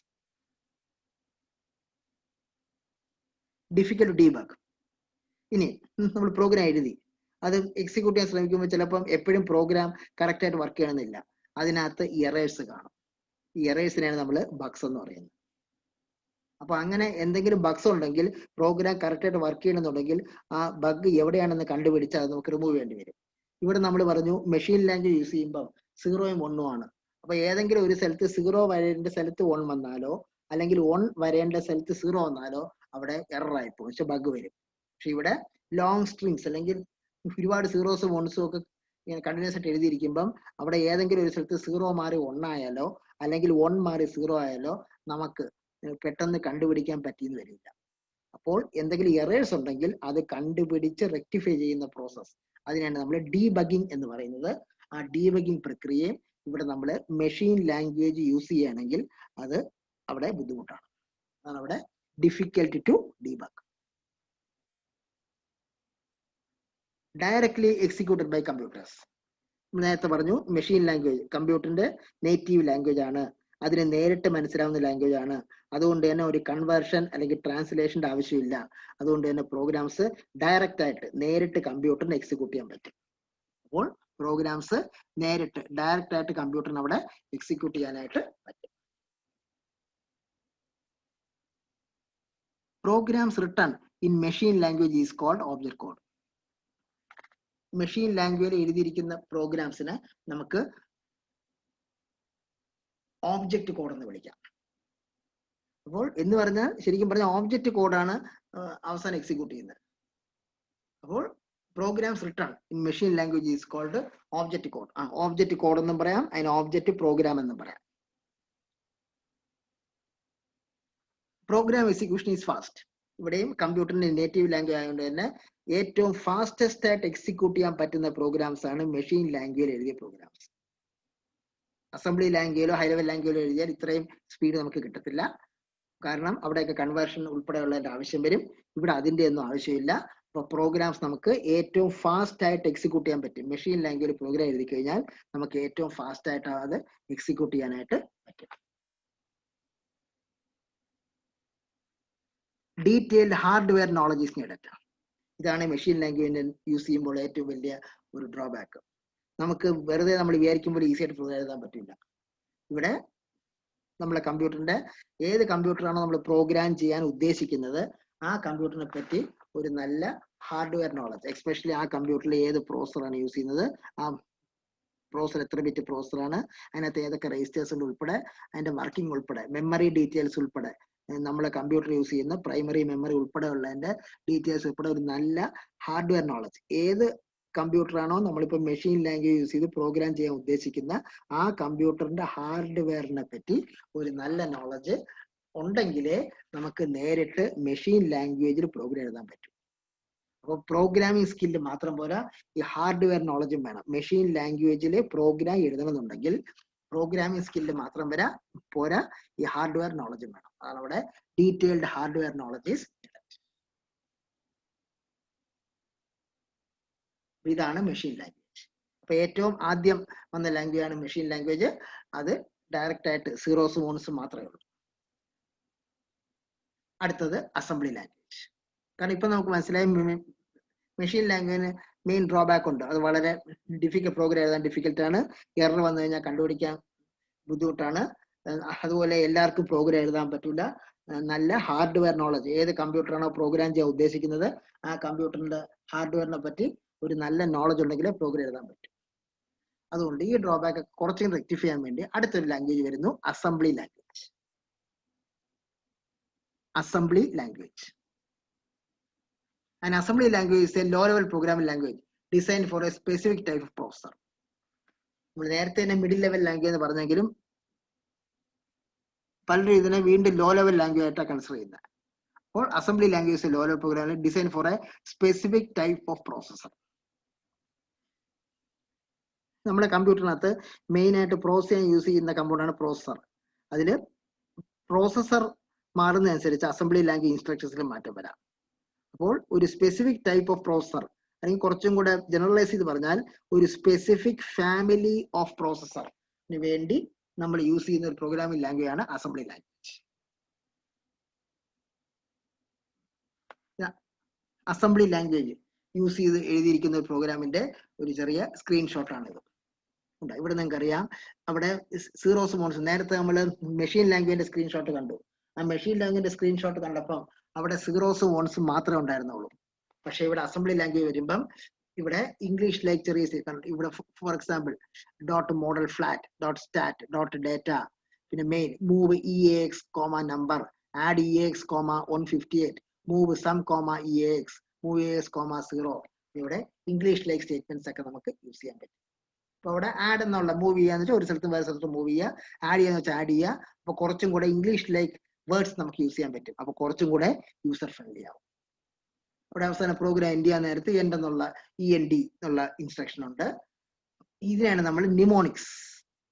Difficult to debug. ഇനി നമ്മൾ പ്രോഗ്രാം എഴുതി അത് എക്സിക്യൂട്ട് ചെയ്യാൻ ശ്രമിക്കുമ്പോൾ ചിലപ്പം എപ്പോഴും പ്രോഗ്രാം കറക്റ്റ് ആയിട്ട് വർക്ക് ചെയ്യണമെന്നില്ല. അതിനകത്ത് എറേഴ്സ് കാണും. ഈ എറേഴ്സിനെയാണ് നമ്മൾ ബഗ്സ് എന്ന് പറയുന്നത്. അപ്പൊ അങ്ങനെ എന്തെങ്കിലും ബഗ്സ് ഉണ്ടെങ്കിൽ പ്രോഗ്രാം കറക്റ്റ് ആയിട്ട് വർക്ക് ചെയ്യണമെന്നുണ്ടെങ്കിൽ ആ ബഗ് എവിടെയാണെന്ന് കണ്ടുപിടിച്ച് അത് നമുക്ക് റിമൂവ് ചെയ്യേണ്ടി വരും. ഇവിടെ നമ്മൾ പറഞ്ഞു മെഷീൻ ലാംഗ്വേജ് യൂസ് ചെയ്യുമ്പോൾ 0യും 1ഉം ആണ്. അപ്പൊ ഏതെങ്കിലും ഒരു സ്ഥലത്ത് 0 വരേണ്ട സ്ഥലത്ത് 1 വന്നാലോ അല്ലെങ്കിൽ 1 വരേണ്ട സ്ഥലത്ത് 0 വന്നാലോ അവിടെ എറർ ആയിപ്പോ പക്ഷെ ബഗ് വരും. പക്ഷെ ഇവിടെ ലോങ് സ്ട്രിങ്സ് അല്ലെങ്കിൽ ഒരുപാട് 0സും 1സും ഒക്കെ ഇങ്ങനെ കണ്ടിന്യൂസ് ആയിട്ട് എഴുതിയിരിക്കുമ്പം അവിടെ ഏതെങ്കിലും ഒരു സ്ഥലത്ത് 0 മാറി 1 ആയാലോ അല്ലെങ്കിൽ 1 മാറി 0 ആയാലോ നമുക്ക് പെട്ടെന്ന് കണ്ടുപിടിക്കാൻ പറ്റിയെന്ന് വരില്ല. അപ്പോൾ എന്തെങ്കിലും എറേഴ്സ് ഉണ്ടെങ്കിൽ അത് കണ്ടുപിടിച്ച് റെക്ടിഫൈ ചെയ്യുന്ന പ്രോസസ് അതിനാണ് നമ്മൾ ഡീബഗിങ് എന്ന് പറയുന്നത്. ആ ഡീബഗിങ് പ്രക്രിയയും ഇവിടെ നമ്മൾ മെഷീൻ ലാംഗ്വേജ് യൂസ് ചെയ്യുകയാണെങ്കിൽ അത് അവിടെ ബുദ്ധിമുട്ടാണ്. അതാണ് അവിടെ difficult to debug. Directly executed by computers. നേരത്തെ പറഞ്ഞു മെഷീൻ ലാംഗ്വേജ് കമ്പ്യൂട്ടറിന്റെ നേറ്റീവ് ലാംഗ്വേജ് ആണ്. അതിന് നേരിട്ട് മനസ്സിലാവുന്ന ലാംഗ്വേജ് ആണ്. അതുകൊണ്ട് തന്നെ ഒരു കൺവേർഷൻ അല്ലെങ്കിൽ ട്രാൻസ്ലേഷന്റെ ആവശ്യമില്ല. അതുകൊണ്ട് തന്നെ പ്രോഗ്രാംസ് ഡയറക്റ്റ് ആയിട്ട് നേരിട്ട് കമ്പ്യൂട്ടറിന് എക്സിക്യൂട്ട് ചെയ്യാൻ പറ്റും. അപ്പോൾ പ്രോഗ്രാംസ് നേരിട്ട് ഡയറക്റ്റ് ആയിട്ട് കമ്പ്യൂട്ടറിന് അവിടെ എക്സിക്യൂട്ട് ചെയ്യാനായിട്ട് പറ്റും. Programs written in machine language is called object code. Machine language എഴുതിയിരിക്കുന്ന പ്രോഗ്രാംസിനെ നമുക്ക് ഓബ്ജക്റ്റ് കോഡ് എന്ന് വിളിക്കാം. അപ്പോൾ എന്ന് പറഞ്ഞാൽ ശരിക്കും പറഞ്ഞാൽ ഓബ്ജക്റ്റ് കോഡാണ് അവസാനം എക്സിക്യൂട്ട് ചെയ്യുന്നത്. അപ്പോൾ programs written in machine language is called object code. Object code എന്നും പറയാം, അതിന് ഓബ്ജക്റ്റ് പ്രോഗ്രാം എന്നും പറയാം. Program execution is fast. ഇവിടെയും കമ്പ്യൂട്ടറിന്റെ നേറ്റീവ് ലാംഗ്വേജ് ആയതുകൊണ്ട് തന്നെ ഏറ്റവും ഫാസ്റ്റസ്റ്റ് ആയിട്ട് എക്സിക്യൂട്ട് ചെയ്യാൻ പറ്റുന്ന പ്രോഗ്രാംസ് ആണ് മെഷീൻ ലാംഗ്വേജിൽ എഴുതിയ പ്രോഗ്രാംസ്. അസംബ്ലി ലാംഗ്വേജിലോ ഹൈ ലെവൽ ലാംഗ്വേജിലോ എഴുതിയാൽ ഇത്രയും സ്പീഡ് നമുക്ക് കിട്ടത്തില്ല. കാരണം അവിടെയൊക്കെ കൺവേർഷൻ ഉൾപ്പെടെയുള്ളതിന്റെ ആവശ്യം വരും. ഇവിടെ അതിന്റെ ഒന്നും ആവശ്യമില്ല. അപ്പോൾ പ്രോഗ്രാംസ് നമുക്ക് ഏറ്റവും ഫാസ്റ്റ് ആയിട്ട് എക്സിക്യൂട്ട് ചെയ്യാൻ പറ്റും. മെഷീൻ ലാംഗ്വേജിൽ പ്രോഗ്രാം എഴുതി കഴിഞ്ഞാൽ നമുക്ക് ഏറ്റവും ഫാസ്റ്റ് ആയിട്ട് അത് എക്സിക്യൂട്ട് ചെയ്യാനായിട്ട് പറ്റും. Detailed hardware knowledge is needed. ഇതാണ് മെഷീൻ ലാംഗ്വേജിനെ യൂസ് ചെയ്യുമ്പോൾ ഏറ്റവും വലിയ ഒരു ഡ്രോബാക്ക്. നമുക്ക് വെറുതെ നമ്മൾ വിചാരിക്കുമ്പോൾ ഈസി ആയിട്ട് പ്രോഗ്രാം എഴുതാൻ പറ്റില്ല. ഇവിടെ നമ്മളെ കമ്പ്യൂട്ടറിന്റെ ഏത് കമ്പ്യൂട്ടറാണോ നമ്മൾ പ്രോഗ്രാം ചെയ്യാൻ ഉദ്ദേശിക്കുന്നത് ആ കമ്പ്യൂട്ടറിനെ പറ്റി ഒരു നല്ല ഹാർഡ്വെയർ നോളജ്, എസ്പെഷ്യലി ആ കമ്പ്യൂട്ടറിൽ ഏത് പ്രോസറാണ് യൂസ് ചെയ്യുന്നത്, ആ പ്രോസർ എത്ര ബിറ്റ് പ്രോസറാണ്, അതിനകത്ത് ഏതൊക്കെ രജിസ്റ്റേഴ്സ് ഉൾപ്പെടെ അതിന്റെ വർക്കിംഗ് ഉൾപ്പെടെ മെമ്മറി ഡീറ്റെയിൽസ് ഉൾപ്പെടെ നമ്മളെ കമ്പ്യൂട്ടർ യൂസ് ചെയ്യുന്ന പ്രൈമറി മെമ്മറി ഉൾപ്പെടെ ഉള്ളതിന്റെ ഡീറ്റെയിൽസ് ഉൾപ്പെടെ ഒരു നല്ല ഹാർഡ്വെയർ നോളജ്, ഏത് കമ്പ്യൂട്ടറാണോ നമ്മളിപ്പോൾ മെഷീൻ ലാംഗ്വേജ് യൂസ് ചെയ്ത് പ്രോഗ്രാം ചെയ്യാൻ ഉദ്ദേശിക്കുന്ന ആ കമ്പ്യൂട്ടറിന്റെ ഹാർഡ്വെയറിനെ പറ്റി ഒരു നല്ല നോളജ് ഉണ്ടെങ്കിലേ നമുക്ക് നേരിട്ട് മെഷീൻ ലാംഗ്വേജിൽ പ്രോഗ്രാം എഴുതാൻ പറ്റും. അപ്പോൾ പ്രോഗ്രാമിംഗ് സ്കില്ല് മാത്രം പോരാ, ഈ ഹാർഡ്വെയർ നോളജും വേണം. മെഷീൻ ലാംഗ്വേജിൽ പ്രോഗ്രാം എഴുതണമെന്നുണ്ടെങ്കിൽ പ്രോഗ്രാമിംഗ് സ്കില്ല് മാത്രം പോരാ, ഈ ഹാർഡ്വെയർ നോളജും വേണം. അതാണ് അവിടെ ഡീറ്റെയിൽഡ് ഹാർഡ്വെയർ നോളജ് ഈസ്. ഇതാണ് മെഷീൻ ലാംഗ്വേജ്. അപ്പൊ ഏറ്റവും ആദ്യം വന്ന ലാംഗ്വേജ് ആണ് മെഷീൻ ലാംഗ്വേജ്. അത് ഡയറക്റ്റ് ആയിട്ട് സീറോസും വൺസും മാത്രമേ ഉള്ളൂ. അടുത്തത് അസംബ്ലി ലാംഗ്വേജ്. കാരണം ഇപ്പൊ നമുക്ക് മനസ്സിലായി മെഷീൻ ലാംഗ്വേജിന് മെയിൻ ഡ്രോബാക്ക് ഉണ്ട്. അത് വളരെ ഡിഫിക്കൽട്ട്, പ്രോഗ്രാം എഴുതാൻ ഡിഫിക്കൽട്ട് ആണ്. എറർ വന്നു കഴിഞ്ഞാൽ കണ്ടുപിടിക്കാൻ ബുദ്ധിമുട്ടാണ്. അതുപോലെ എല്ലാവർക്കും പ്രോഗ്രാം എഴുതാൻ പറ്റില്ല. നല്ല ഹാർഡ്വെയർ നോളജ്, ഏത് കമ്പ്യൂട്ടറാണോ പ്രോഗ്രാം ചെയ്യാൻ ഉദ്ദേശിക്കുന്നത് ആ കമ്പ്യൂട്ടറിന്റെ ഹാർഡ്വെയറിനെ പറ്റി ഒരു നല്ല നോളജ് ഉണ്ടെങ്കിലേ പ്രോഗ്രാം എഴുതാൻ പറ്റും. അതുകൊണ്ട് ഈ ഡ്രോബാക്ക് കുറച്ചും റെക്ടിഫൈ ചെയ്യാൻ വേണ്ടി അടുത്തൊരു ലാംഗ്വേജ് വരുന്നു, assembly language. Assembly language. An assembly language is a low-level programming language designed for a specific type of processor. നമ്മൾ നേരത്തെ തന്നെ മിഡിൽ ലെവൽ ലാംഗ്വേജ് എന്ന് പറഞ്ഞെങ്കിലും പലരും ഇതിനെ വീണ്ടും ലോ ലെവൽ ലാംഗ്വേജ് ആയിട്ടാണ് കൺസിഡർ ചെയ്യുന്നത്. അപ്പോൾ assembly language low level programming design for a specific type of processor. നമ്മുടെ കമ്പ്യൂട്ടറിനകത്ത് മെയിൻ ആയിട്ട് പ്രോസസ് ചെയ്യാൻ യൂസ് ചെയ്യുന്ന കമ്പോണാണ് പ്രോസസർ. അതിൽ പ്രോസസർ മാറുന്നതനുസരിച്ച് അസംബ്ലി ലാംഗ്വേജ് ഇൻസ്ട്രക്ഷൻസിൽ മാറ്റം വരാം. അപ്പോൾ ഒരു സ്പെസിഫിക് ടൈപ്പ് ഓഫ് പ്രോസസർ, അല്ലെങ്കിൽ കുറച്ചും കൂടെ ജനറലൈസ് ചെയ്ത് പറഞ്ഞാൽ ഒരു സ്പെസിഫിക് ഫാമിലി ഓഫ് പ്രോസസറിന് വേണ്ടി നമ്മൾ യൂസ് ചെയ്യുന്ന ഒരു പ്രോഗ്രാമിംഗ് ലാംഗ്വേജ് ആണ് assembly language. Assembly language use ചെയ്ത് എഴുതിയിരിക്കുന്ന ഒരു പ്രോഗ്രാമിന്റെ ഒരു ചെറിയ സ്ക്രീൻഷോട്ടാണിത്. ഇവിടെ നിങ്ങൾക്ക് അറിയാം, അവിടെ സീറോസ് മോൺസ്, നേരത്തെ നമ്മൾ മെഷീൻ ലാംഗ്വേജിന്റെ സ്ക്രീൻഷോട്ട് കണ്ടു. ആ മെഷീൻ ലാംഗ്വേജിന്റെ സ്ക്രീൻഷോട്ട് കണ്ടപ്പോൾ അവിടെ സീറോസ് വൺസും മാത്രമേ ഉണ്ടായിരുന്നുള്ളൂ. പക്ഷെ ഇവിടെ അസംബ്ലി ലാംഗ്വേജ് വരുമ്പം ഇവിടെ ഇംഗ്ലീഷ് ലൈക്ക് ചെറിയ ഇവിടെ for example dot model flat dot stat dot data, പിന്നെ main move EAX comma number, add EAX comma 158, move sum comma EAX, move EAX comma 0. ഇവിടെ ഇംഗ്ലീഷ് ലൈക്ക് സ്റ്റേറ്റ്മെന്റ്സ് ഒക്കെ നമുക്ക് use ചെയ്യാൻ പറ്റും. അപ്പൊ അവിടെ ആഡ് എന്നുള്ള മൂവ് ചെയ്യാന്ന് വെച്ചാൽ ഒരു സ്ഥലത്ത് വേറെ സ്ഥലത്ത് മൂവ് ചെയ്യുക, ആഡ് ചെയ്യാന്ന് വെച്ചാൽ ആഡ് ചെയ്യുക. അപ്പൊ കുറച്ചും കൂടെ ഇംഗ്ലീഷ് ലൈക്ക് വേർഡ്സ് നമുക്ക് യൂസ് ചെയ്യാൻ പറ്റും. അപ്പൊ കുറച്ചും കൂടെ യൂസർ ഫ്രണ്ട്ലി ആവും. അവിടെ അവസാനം പ്രോഗ്രാം എൻഡ് ചെയ്യാൻ നേരത്ത് END എന്നുള്ള END എന്നുള്ള ഇൻസ്ട്രക്ഷൻ ഉണ്ട്. ഇതിനാണ് നമ്മൾ നിമോണിക്സ്.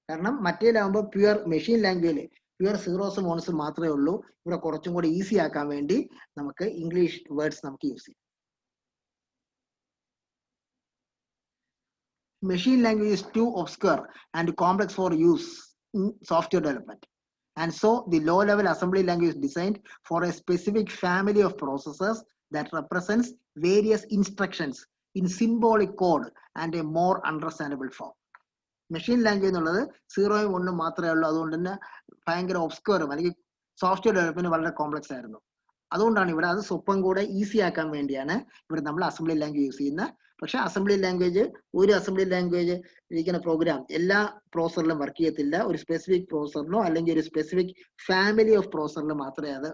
കാരണം മറ്റേലാകുമ്പോൾ പ്യുവർ മെഷീൻ ലാംഗ്വേജിൽ പ്യുവർ സീറോസും വൺസും മാത്രമേ ഉള്ളൂ. ഇവിടെ കുറച്ചും കൂടെ ഈസി ആക്കാൻ വേണ്ടി നമുക്ക് ഇംഗ്ലീഷ് വേർഡ്സ് നമുക്ക് യൂസ് ചെയ്യാം. Machine language is too obscure and complex for use in software development. And so the low-level assembly language is designed for a specific family of processors that represents various instructions in symbolic code and a more understandable form. Machine language എന്നുള്ളത് 0ഉം 1ഉം മാത്രമേ ഉള്ളൂ. അതുകൊണ്ട് തന്നെ ഭയങ്കര ഒബ്സ്ക്യൂറും അല്ലെങ്കിൽ software development വളരെ complex ആയിരുന്നു. അതുകൊണ്ടാണ് ഇവിടെ അത് സ്വപ്പം കൂടെ ഈസി ആക്കാൻ വേണ്ടിയാണ് ഇവിടെ നമ്മൾ അസംബ്ലി ലാംഗ്വേജ് യൂസ് ചെയ്യുന്നത്. പക്ഷെ അസംബ്ലി ലാംഗ്വേജ് ഒരു അസംബ്ലി ലാംഗ്വേജ് ഇരിക്കുന്ന പ്രോഗ്രാം എല്ലാ പ്രോസറിലും വർക്ക് ചെയ്യത്തില്ല. ഒരു സ്പെസിഫിക് പ്രോസറിനോ അല്ലെങ്കിൽ ഒരു സ്പെസിഫിക് ഫാമിലി ഓഫ് പ്രോസറിൽ മാത്രമേ അത്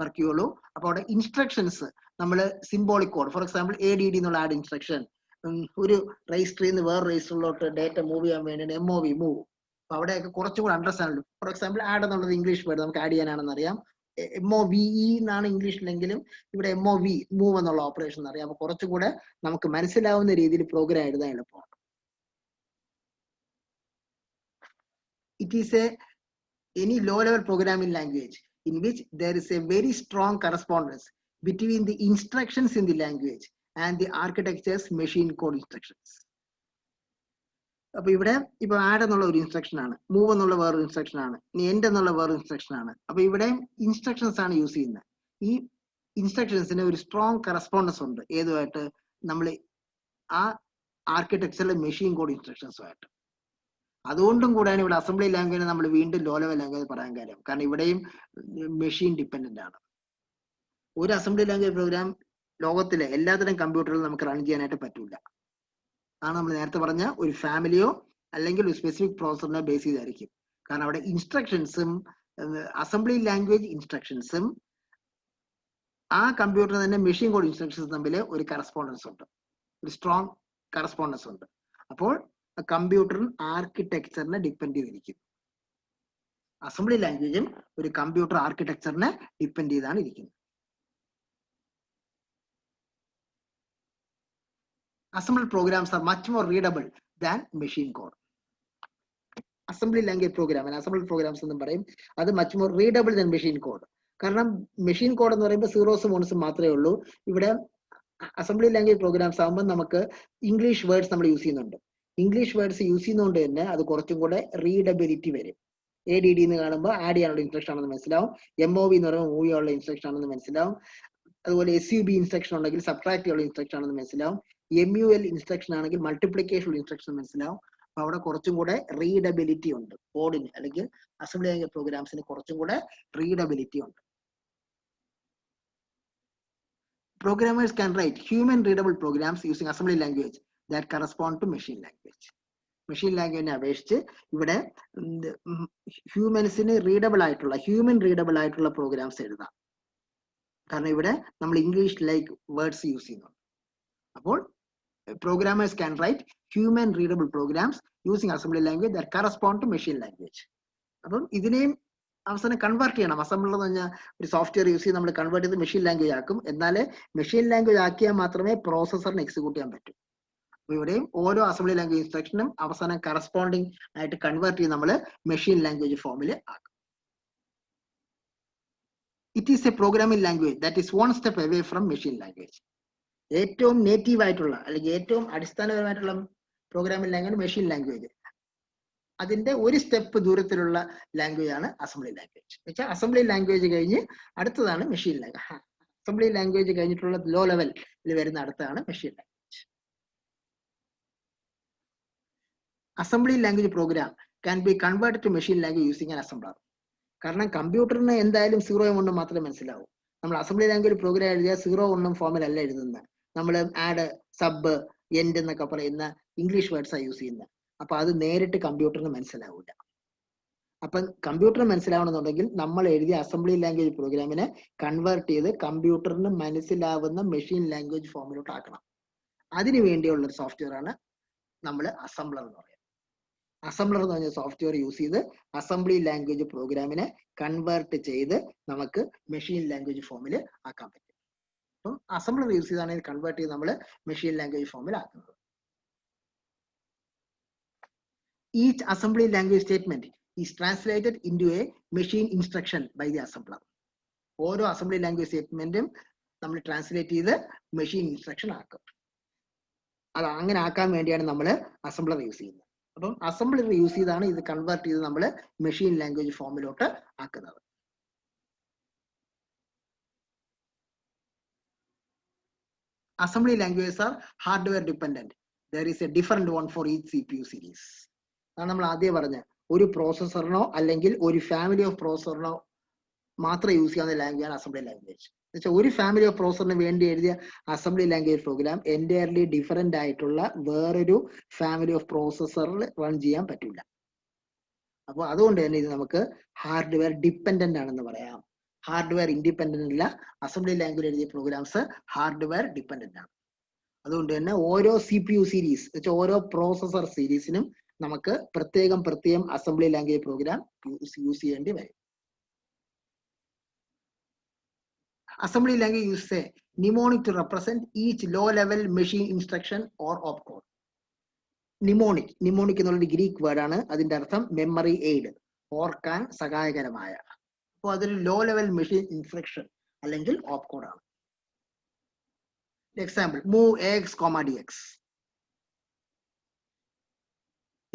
വർക്ക് ചെയ്യുള്ളൂ. അപ്പോൾ അവിടെ ഇൻസ്ട്രക്ഷൻസ് നമ്മൾ symbolic code, for example ADD എന്നുള്ള ആഡ് ഇൻസ്ട്രക്ഷൻ, ഒരു രജിസ്റ്ററിൽ നിന്ന് വേറെ രജിസ്റ്ററിലോട്ട് ഡേറ്റ മൂവ് ചെയ്യാൻ വേണ്ടി MOV മൂവ്. അപ്പൊ അവിടെയൊക്കെ കുറച്ചും കൂടെ അണ്ടർസ്റ്റാൻഡ്. ഫോർ എക്സാമ്പിൾ ആഡ് എന്നുള്ളത് ഇംഗ്ലീഷ് വേർഡ്, നമുക്ക് ആഡ് ചെയ്യാനാണെന്ന് അറിയാം. MOVE എന്നാണ് ഇംഗ്ലീഷിലെങ്കിലും ഇവിടെ MOV മൂവ് എന്നുള്ള ഓപ്പറേഷൻ അറിയാം. അപ്പൊ കുറച്ചും കൂടെ നമുക്ക് മനസ്സിലാവുന്ന രീതിയിൽ പ്രോഗ്രാം എഴുതാൻ എളുപ്പമാണ്. It is any low-level programming language in which there is a very strong correspondence between the instructions in the language and the architecture's machine code instructions. അപ്പൊ ഇവിടെ ഇപ്പൊ ആഡ് എന്നുള്ള ഒരു ഇൻസ്ട്രക്ഷൻ ആണ്, മൂവ് എന്നുള്ള വേറൊരു ഇൻസ്ട്രക്ഷൻ ആണ്, ഇനി എൻഡ് എന്നുള്ള വേറൊരു ഇൻസ്ട്രക്ഷൻ ആണ്. അപ്പൊ ഇവിടെ ഇൻസ്ട്രക്ഷൻസ് ആണ് യൂസ് ചെയ്യുന്നത്. ഈ ഇൻസ്ട്രക്ഷൻസിന് ഒരു സ്ട്രോങ് കറസ്പോണ്ടൻസ് ഉണ്ട് ഏതുമായിട്ട്, നമ്മൾ ആ ആർക്കിടെക്ചറിലെ മെഷീൻ കോഡ് ഇൻസ്ട്രക്ഷൻസുമായിട്ട്. അതുകൊണ്ടും കൂടെയാണ് ഇവിടെ അസംബ്ലി ലാംഗ്വേജ് നമ്മൾ വീണ്ടും ലോ ലെവൽ ലാംഗ്വേജ് പറയാൻ കാര്യം. കാരണം ഇവിടെയും മെഷീൻ ഡിപ്പെൻഡന്റ് ആണ്. ഒരു അസംബ്ലി ലാംഗ്വേജ് പ്രോഗ്രാം ലോകത്തിലെ എല്ലാത്തരം കമ്പ്യൂട്ടറിലും നമുക്ക് റൺ ചെയ്യാനായിട്ട് പറ്റൂല. ആണ് നമ്മൾ നേരത്തെ പറഞ്ഞ ഒരു ഫാമിലിയോ അല്ലെങ്കിൽ ഒരു സ്പെസിഫിക് പ്രോസറിനെ ബേസ് ചെയ്തായിരിക്കും. കാരണം അവിടെ ഇൻസ്ട്രക്ഷൻസും അസംബ്ലി ലാംഗ്വേജ് ഇൻസ്ട്രക്ഷൻസും ആ കമ്പ്യൂട്ടറിന് തന്നെ മെഷീൻ കോഡ് ഇൻസ്ട്രക്ഷൻസ് തമ്മിൽ ഒരു കറസ്പോണ്ടൻസ് ഉണ്ട്, ഒരു സ്ട്രോങ് കറസ്പോണ്ടൻസ് ഉണ്ട്. അപ്പോൾ കമ്പ്യൂട്ടറിന് ആർക്കിടെക്ചറിനെ ഡിപ്പെൻഡ് ചെയ്തിരിക്കും. അസംബ്ലി ലാംഗ്വേജും ഒരു കമ്പ്യൂട്ടർ ആർക്കിടെക്ചറിനെ ഡിപ്പെൻഡ് ചെയ്താണ് ഇരിക്കുന്നത്. Assembly programs are much more readable than machine code. Assembly language program and assembly programs എന്നും പറയും, അത് much more readable than machine code. കാരണം മെഷീൻ കോഡ് എന്ന് പറയുമ്പോൾ സീറോസും വൺസും മാത്രമേ ഉള്ളൂ. ഇവിടെ അസംബ്ലി ലാംഗ്വേജ് പ്രോഗ്രാംസ് ആകുമ്പോൾ നമുക്ക് ഇംഗ്ലീഷ് വേർഡ്സ് നമ്മൾ യൂസ് ചെയ്യുന്നുണ്ട്. ഇംഗ്ലീഷ് വേർഡ്സ് യൂസ് ചെയ്യുന്നതുകൊണ്ട് തന്നെ അത് കുറച്ചും കൂടെ റീഡബിലിറ്റി വരും. ADD എന്ന് കാണുമ്പോൾ ആഡ് ചെയ്യാനുള്ള ഇൻസ്ട്രക്ഷൻ ആണെന്ന് മനസ്സിലാവും. MOV എന്ന് പറയുമ്പോൾ മൂവ് ചെയ്യാനുള്ള ഇൻസ്ട്രക്ഷൻ ആണെന്ന് മനസ്സിലാവും. അതുപോലെ SUB ഇൻസ്ട്രക്ഷൻ ഉണ്ടെങ്കിൽ സബ്ട്രാക്ട് ചെയ്യാനുള്ള ഇൻസ്ട്രക്ഷൻ ആണെന്ന് മനസ്സിലാവും. MUL ഇൻസ്ട്രക്ഷൻ ആണെങ്കിൽ മൾട്ടിപ്ലിക്കേഷൻ ഇൻസ്ട്രക്ഷൻ മനസ്സിലാവും. അപ്പൊ അവിടെ കുറച്ചും കൂടെ റീഡബിലിറ്റി ഉണ്ട്. കോഡിന് അല്ലെങ്കിൽ അസംബ്ലി ലാംഗ്വേജ് പ്രോഗ്രാംസിന് കുറച്ചും കൂടെ റീഡബിലിറ്റി ഉണ്ട്. Programmers can write human readable programs using assembly language that correspond to machine language. Machine ലാംഗ്വേജിനെ അപേക്ഷിച്ച് ഇവിടെ ഹ്യൂമൻസിന് റീഡബിൾ ആയിട്ടുള്ള പ്രോഗ്രാംസ് എഴുതാം. കാരണം ഇവിടെ നമ്മൾ ഇംഗ്ലീഷ് ലൈക്ക് വേർഡ്സ് യൂസ് ചെയ്യുന്നുണ്ട്. അപ്പോൾ programmers can write human readable programs using assembly language that correspond to machine language. അപ്പം ഇതിനെയും അവസാനം കൺവേർട്ട് ചെയ്യണം. അസംബ്ലർ എന്ന് പറഞ്ഞാൽ ഒരു സോഫ്റ്റ്വെയർ യൂസ് ചെയ്ത് നമ്മൾ കൺവേർട്ട് ചെയ്ത് മെഷീൻ ലാംഗ്വേജ് ആക്കും. എന്നാലേ മെഷീൻ ലാംഗ്വേജ് ആക്കിയാൽ മാത്രമേ പ്രോസസറിന് എക്സിക്യൂട്ട് ചെയ്യാൻ പറ്റൂ. അപ്പൊ ഇവിടെയും ഓരോ അസംബ്ലി ലാംഗ്വേജ് ഇൻസ്ട്രക്ഷനും അവസാനം കറസ്പോണ്ടിങ് ആയിട്ട് കൺവേർട്ട് ചെയ്ത് നമ്മൾ മെഷീൻ ലാംഗ്വേജ് ഫോമിൽ ആക്കും. It is a programming language that is one step away from machine language. ഏറ്റവും നേറ്റീവ് ആയിട്ടുള്ള അല്ലെങ്കിൽ ഏറ്റവും അടിസ്ഥാനപരമായിട്ടുള്ള പ്രോഗ്രാമിംഗ് ലാംഗ്വേജ് മെഷീൻ ലാംഗ്വേജ്. അതിന്റെ ഒരു സ്റ്റെപ്പ് ദൂരത്തിലുള്ള ലാംഗ്വേജ് ആണ് അസംബ്ലി ലാംഗ്വേജ്. വെച്ചാൽ അസംബ്ലി ലാംഗ്വേജ് കഴിഞ്ഞ് അടുത്തതാണ് മെഷീൻ ലാംഗ്വേജ്. അസംബ്ലി ലാംഗ്വേജ് കഴിഞ്ഞിട്ടുള്ള ലോ ലെവലിൽ വരുന്ന അടുത്താണ് machine language. Assembly language program can be converted to machine language using an assembler. കാരണം കമ്പ്യൂട്ടറിന് എന്തായാലും 0 മാത്രമേ മനസ്സിലാവൂ. നമ്മൾ അസംബ്ലി ലാംഗ്വേജ് പ്രോഗ്രാം എഴുതിയാൽ 0 ഫോമിലല്ല എഴുതുന്നത്. നമ്മൾ ആഡ് സബ് എൻഡ് എന്നൊക്കെ പറയുന്ന ഇംഗ്ലീഷ് വേർഡ്സാണ് യൂസ് ചെയ്യുന്നത്. അപ്പൊ അത് നേരിട്ട് കമ്പ്യൂട്ടറിന് മനസ്സിലാവില്ല. അപ്പൊ കമ്പ്യൂട്ടറിന് മനസ്സിലാവണമെന്നുണ്ടെങ്കിൽ നമ്മൾ എഴുതിയ അസംബ്ലി ലാംഗ്വേജ് പ്രോഗ്രാമിനെ കൺവേർട്ട് ചെയ്ത് കമ്പ്യൂട്ടറിന് മനസ്സിലാവുന്ന മെഷീൻ ലാംഗ്വേജ് ഫോമിലോട്ട് ആക്കണം. അതിനു വേണ്ടിയുള്ള ഒരു സോഫ്റ്റ്വെയർ ആണ് നമ്മൾ അസംബ്ലർ എന്ന് പറയുന്നത്. അസംബ്ലർ എന്ന് പറഞ്ഞ സോഫ്റ്റ്വെയർ യൂസ് ചെയ്ത് അസംബ്ലി ലാംഗ്വേജ് പ്രോഗ്രാമിനെ കൺവേർട്ട് ചെയ്ത് നമുക്ക് മെഷീൻ ലാംഗ്വേജ് ഫോമിൽ ആക്കാൻ പറ്റും. അപ്പം അസംബ്ലർ യൂസ് ചെയ്താണ് കൺവേർട്ട് ചെയ്ത് നമ്മൾ മെഷീൻ ലാംഗ്വേജ് ഫോമിൽ ആക്കുന്നത്. Each assembly language statement is translated into a machine instruction by the assembler. ഓരോ അസംബ്ലി ലാംഗ്വേജ് സ്റ്റേറ്റ്മെന്റും നമ്മൾ ട്രാൻസ്ലേറ്റ് ചെയ്ത് മെഷീൻ ഇൻസ്ട്രക്ഷൻ ആക്കും. അത് അങ്ങനെ ആക്കാൻ വേണ്ടിയാണ് നമ്മൾ അസംബ്ലർ യൂസ് ചെയ്യുന്നത്. അപ്പം അസംബ്ലർ യൂസ് ചെയ്താണ് ഇത് കൺവേർട്ട് ചെയ്ത് നമ്മൾ മെഷീൻ ലാംഗ്വേജ് ഫോമിലോട്ട് ആക്കുന്നത്. Assembly languages are hardware dependent. There is a different one for each CPU series. അതാണ് നമ്മൾ ആദ്യം പറഞ്ഞ ഒരു പ്രോസസറിനോ അല്ലെങ്കിൽ ഒരു ഫാമിലി ഓഫ് പ്രോസസറിനോ മാത്രം യൂസ് ചെയ്യാവുന്ന ലാംഗ്വേജ് ആണ് അസംബ്ലി ലാംഗ്വേജ്. എന്നുവെച്ചാൽ ഒരു ഫാമിലി ഓഫ് പ്രോസസറിന് വേണ്ടി എഴുതിയ assembly language programme entirely different ആയിട്ടുള്ള വേറൊരു ഫാമിലി ഓഫ് പ്രോസസറിൽ റൺ ചെയ്യാൻ പറ്റില്ല. അപ്പോൾ അതുകൊണ്ട് തന്നെ ഇത് നമുക്ക് ഹാർഡ്വെയർ ഡിപ്പെൻഡന്റ് ആണെന്ന് പറയാം. ഹാർഡ്വെയർ ഇൻഡിപെൻഡന്റ് അല്ല. അസംബ്ലി ലാംഗ്വേജ് എഴുതിയ പ്രോഗ്രാംസ് ഹാർഡ്വെയർ ഡിപ്പെൻഡന്റ് ആണ്. അതുകൊണ്ട് തന്നെ ഓരോ CPU സീരീസ് വെച്ചാൽ ഓരോ പ്രോസസർ സീരീസിനും നമുക്ക് പ്രത്യേകം അസംബ്ലി ലാംഗ്വേജ് പ്രോഗ്രാം യൂസ് ചെയ്യേണ്ടി വരും. Assembly language uses a mnemonic to represent each low-level machine instruction or opcode. Mnemonic എന്നുള്ളൊരു ഗ്രീക്ക് വേർഡാണ്. അതിന്റെ അർത്ഥം മെമ്മറി എയ്ഡ്, ഓർക്കാൻ സഹായകരമായ. അപ്പോൾ അതൊരു ലോ ലെവൽ മെഷീൻ ഇൻസ്ട്രക്ഷൻ അല്ലെങ്കിൽ ഓപ്കോഡ് ആണ്. Example move AX, DX.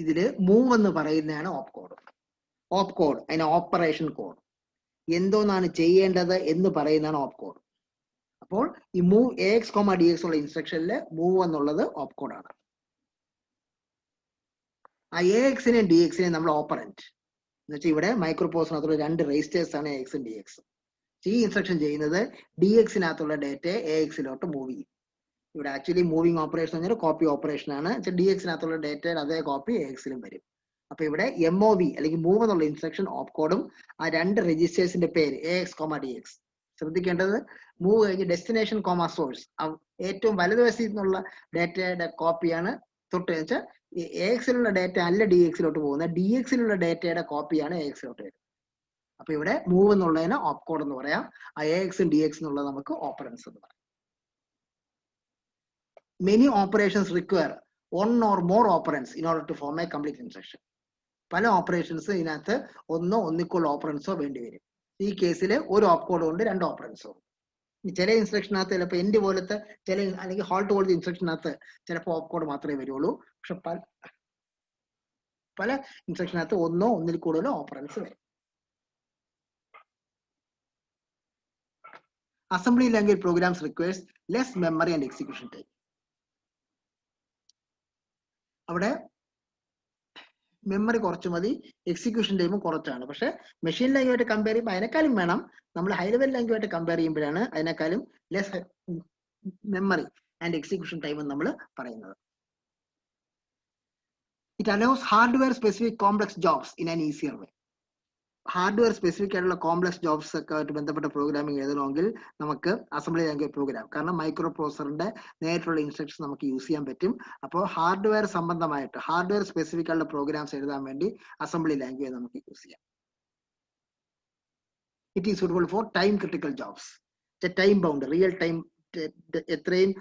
ഇതില് മൂവ് എന്ന് പറയുന്നതാണ് ഓപ്കോഡ്. ഓപ്കോഡ് അതിന് ഓപ്പറേഷൻ കോഡ്, എന്തോന്നാണ് ചെയ്യേണ്ടത് എന്ന് പറയുന്നതാണ് ഓപ്കോഡ്. അപ്പോൾ ഈ മൂവ് AX, DX ഉള്ള ഇൻസ്ട്രക്ഷനിൽ മൂവ് എന്നുള്ളത് ഓപ്കോഡ് ആണ്. ആ AXനെയും DXനെയും നമ്മൾ ഓപ്പറന്റ് എന്ന് വെച്ചാൽ ഇവിടെ മൈക്രോപ്രോസസറിനകത്തുള്ള രണ്ട് രജിസ്റ്റേഴ്സ് ആണ് AX ഉം DX. ഈ ഇൻസ്ട്രക്ഷൻ ചെയ്യുന്നത് DXനകത്തുള്ള ഡേറ്റയെ AXലോട്ട് മൂവ് ചെയ്യും. ഇവിടെ ആക്ച്വലി മൂവിങ് ഓപ്പറേഷൻ എന്ന് പറഞ്ഞാൽ കോപ്പി ഓപ്പറേഷൻ ആണ്. DXനകത്തുള്ള ഡേറ്റയുടെ അതേ കോപ്പി AXലും വരും. അപ്പൊ ഇവിടെ MOV അല്ലെങ്കിൽ മൂവ് എന്നുള്ള ഇൻസ്ട്രക്ഷൻ ഓപ്കോഡും ആ രണ്ട് രജിസ്റ്റേഴ്സിന്റെ പേര് AX, DX. ശ്രദ്ധിക്കേണ്ടത് മൂവ് കഴിഞ്ഞ് ഡെസ്റ്റിനേഷൻ സോഴ്സ് ഏറ്റവും വലതുവശത്ത് നിന്നുള്ള ഡേറ്റയുടെ കോപ്പിയാണ് തൊട്ട് വെച്ചാൽ AXലുള്ള ഡേറ്റ അല്ല DXലോട്ട് പോകുന്നത്, DXലുള്ള ഡേറ്റയുടെ കോപ്പിയാണ് AXലോട്ട് വരുന്നത്. അപ്പൊ ഇവിടെ മൂവ് എന്നുള്ളതിന് ഓപ്കോഡ് എന്ന് പറയാം. ആ AX ഉം DX എന്നുള്ളത് നമുക്ക് ഓപ്പറൻസ് എന്ന് പറയാം. Many operations require one or more operands in order to form a complete instruction. പല ഓപ്പറേഷൻസ് ഇതിനകത്ത് ഒന്നോ ഒന്നിക്കുള്ള ഓപ്പറൻസോ വേണ്ടി വരും. ഈ കേസിൽ ഒരു ഓപ്കോഡ് കൊണ്ട് രണ്ട് ഓപ്പറൻസോ. ചില ഇൻസ്ട്രക്ഷനകത്ത് ചിലപ്പോൾ എൻഡ് പോലത്തെ ചില അല്ലെങ്കിൽ ഹോൾട്ട് പോലത്തെ ഇൻസ്ട്രക്ഷനകത്ത് ചിലപ്പോൾ ഓപ്കോഡ് മാത്രമേ വരുള്ളൂ. പക്ഷെ പല ഇൻസ്ട്രക്ഷനകത്ത് ഒന്നോ ഒന്നിൽ കൂടുതലോ ഓപ്പറൻസ് വരും. Assembly language programs requires less memory and execution time. അവിടെ മെമ്മറി കുറച്ച് മതി, എക്സിക്യൂഷൻ ടൈമും കുറച്ചാണ്. പക്ഷെ മെഷീൻ ലാംഗ്വേജ് കമ്പയർ ചെയ്യുമ്പോൾ അതിനേക്കാളും വേണം. നമ്മൾ ഹൈ ലെവൽ ലാംഗ്വേജ് കമ്പയർ ചെയ്യുമ്പോഴാണ് അതിനേക്കാളും less memory and execution time എന്ന് നമ്മൾ പറയുന്നത്. It allows hardware specific complex jobs in an easier way. Hardware specific ആയിട്ടുള്ള കോംപ്ലക്സ് ജോബ്സ് ഒക്കെ ആയിട്ട് ബന്ധപ്പെട്ട പ്രോഗ്രാമിംഗ് എഴുതണമെങ്കിൽ നമുക്ക് അസംബ്ലി ലാംഗ്വേജ് പ്രോഗ്രാം, കാരണം മൈക്രോ പ്രോസസറിന്റെ നേരിട്ടുള്ള ഇൻസ്ട്രക്ഷൻ നമുക്ക് യൂസ് ചെയ്യാൻ പറ്റും. അപ്പോൾ ഹാർഡ്വെയർ സംബന്ധമായിട്ട് ഹാർഡ്വെയർ സ്പെസിഫിക് ആയിട്ടുള്ള പ്രോഗ്രാംസ് എഴുതാൻ വേണ്ടി അസംബ്ലി ലാംഗ്വേജ് നമുക്ക് യൂസ് ചെയ്യാം. It is suitable for time critical jobs. Time bound, real time, എത്രയും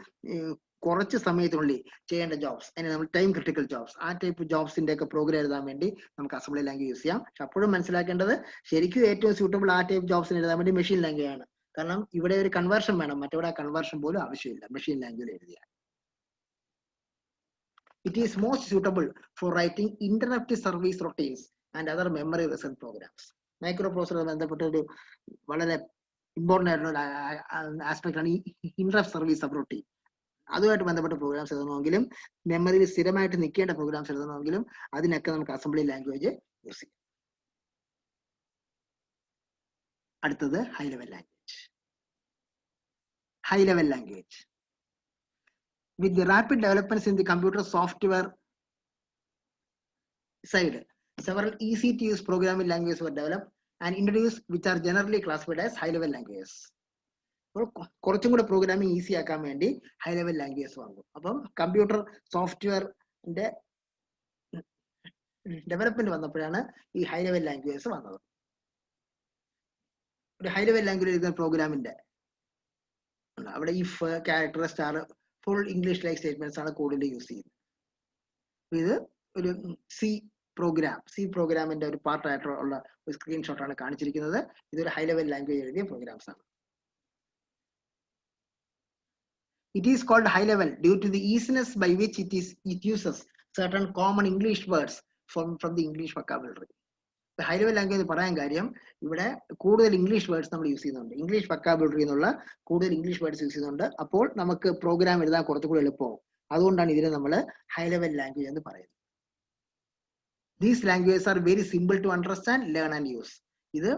കുറച്ച് സമയത്തിനുള്ളിൽ ചെയ്യേണ്ട ജോബ്സ്, അതിനെ നമ്മൾ ടൈം ക്രിട്ടിക്കൽ ജോബ്സ്, ആ ടൈപ്പ് ജോബ്സിന്റെ ഒക്കെ പ്രോഗ്രാം എഴുതാൻ വേണ്ടി നമുക്ക് അസംബ്ലി ലാംഗ്വേജ് യൂസ് ചെയ്യാം. പക്ഷെ അപ്പോഴും മനസ്സിലാക്കേണ്ടത് ശരിക്കും ഏറ്റവും സ്യൂട്ടബിൾ ആ ടൈപ്പ് ജോബ്സിന് എഴുതാൻ വേണ്ടി മെഷീൻ ലാംഗ്വേജ് ആണ്. കാരണം ഇവിടെ ഒരു കൺവേർഷൻ വേണം, മറ്റവിടെ കൺവേർഷൻ പോലും ആവശ്യമില്ല മെഷീൻ ലാംഗ്വേജ് എഴുതിയാൽ. It is most suitable for writing interrupt service routines and other memory research programs. Micro പ്രോസസറുമായി ബന്ധപ്പെട്ട ഒരു വളരെ ഇമ്പോർട്ടന്റ് ആയിട്ടുള്ള ആസ്പെക്ട് ആണ് ഈ ഇന്റർപ്റ്റ് സർവീസ് സബ് റൊട്ടീൻ. അതുമായിട്ട് ബന്ധപ്പെട്ട പ്രോഗ്രാംസ് എഴുതണമെങ്കിലും മെമ്മറിയിൽ സ്ഥിരമായിട്ട് നിൽക്കേണ്ട പ്രോഗ്രാംസ് എഴുതണമെങ്കിലും അതിനൊക്കെ നമുക്ക് അസംബ്ലി ലാംഗ്വേജ് യൂസ് ചെയ്യാം. അടുത്തത് high level language. High level language with the rapid developments in the computer software side, several easy to use programming languages were developed and introduced, which are generally classified as high level languages. കുറച്ചും കൂടെ programming easy ആക്കാൻ വേണ്ടി high level languages വന്നു. അപ്പം computer സോഫ്റ്റ്വെയറിന്റെ development വന്നപ്പോഴാണ് ഈ high level languages വന്നത്. ഒരു ഹൈ ലെവൽ ലാംഗ്വേജ് എഴുതുന്ന പ്രോഗ്രാമിന്റെ അവിടെ if, character, star, full English like statements ആണ് കൂടുതൽ യൂസ് ചെയ്യുന്നത്. ഇത് ഒരു സി പ്രോഗ്രാമിന്റെ ഒരു പാർട്ടായിട്ടുള്ള ഒരു സ്ക്രീൻഷോട്ട് ആണ് കാണിച്ചിരിക്കുന്നത്. ഇതൊരു ഹൈ ലെവൽ ലാംഗ്വേജ് എഴുതിയ പ്രോഗ്രാംസ് ആണ്. It is called high level due to the easiness by which it uses certain common English words from the English vocabulary. High level language പറയാൻ കാര്യം ഇവിടെ കൂടുതൽ ഇംഗ്ലീഷ് വേർഡ്സ് നമ്മൾ യൂസ് ചെയ്യുന്നുണ്ട്. English vocabulary എന്നുള്ള കൂടുതൽ ഇംഗ്ലീഷ് വേർഡ്സ് യൂസ് ചെയ്യുന്നുണ്ട്. അപ്പോൾ നമുക്ക് പ്രോഗ്രാം എഴുതാൻ കുറച്ചുകൂടി എളുപ്പമാവും. അതുകൊണ്ടാണ് ഇതിനെ നമ്മൾ ഹൈ ലെവൽ ലാംഗ്വേജ് എന്ന് പറയുന്നത്. These languages are very simple to understand, learn and use. ഇത്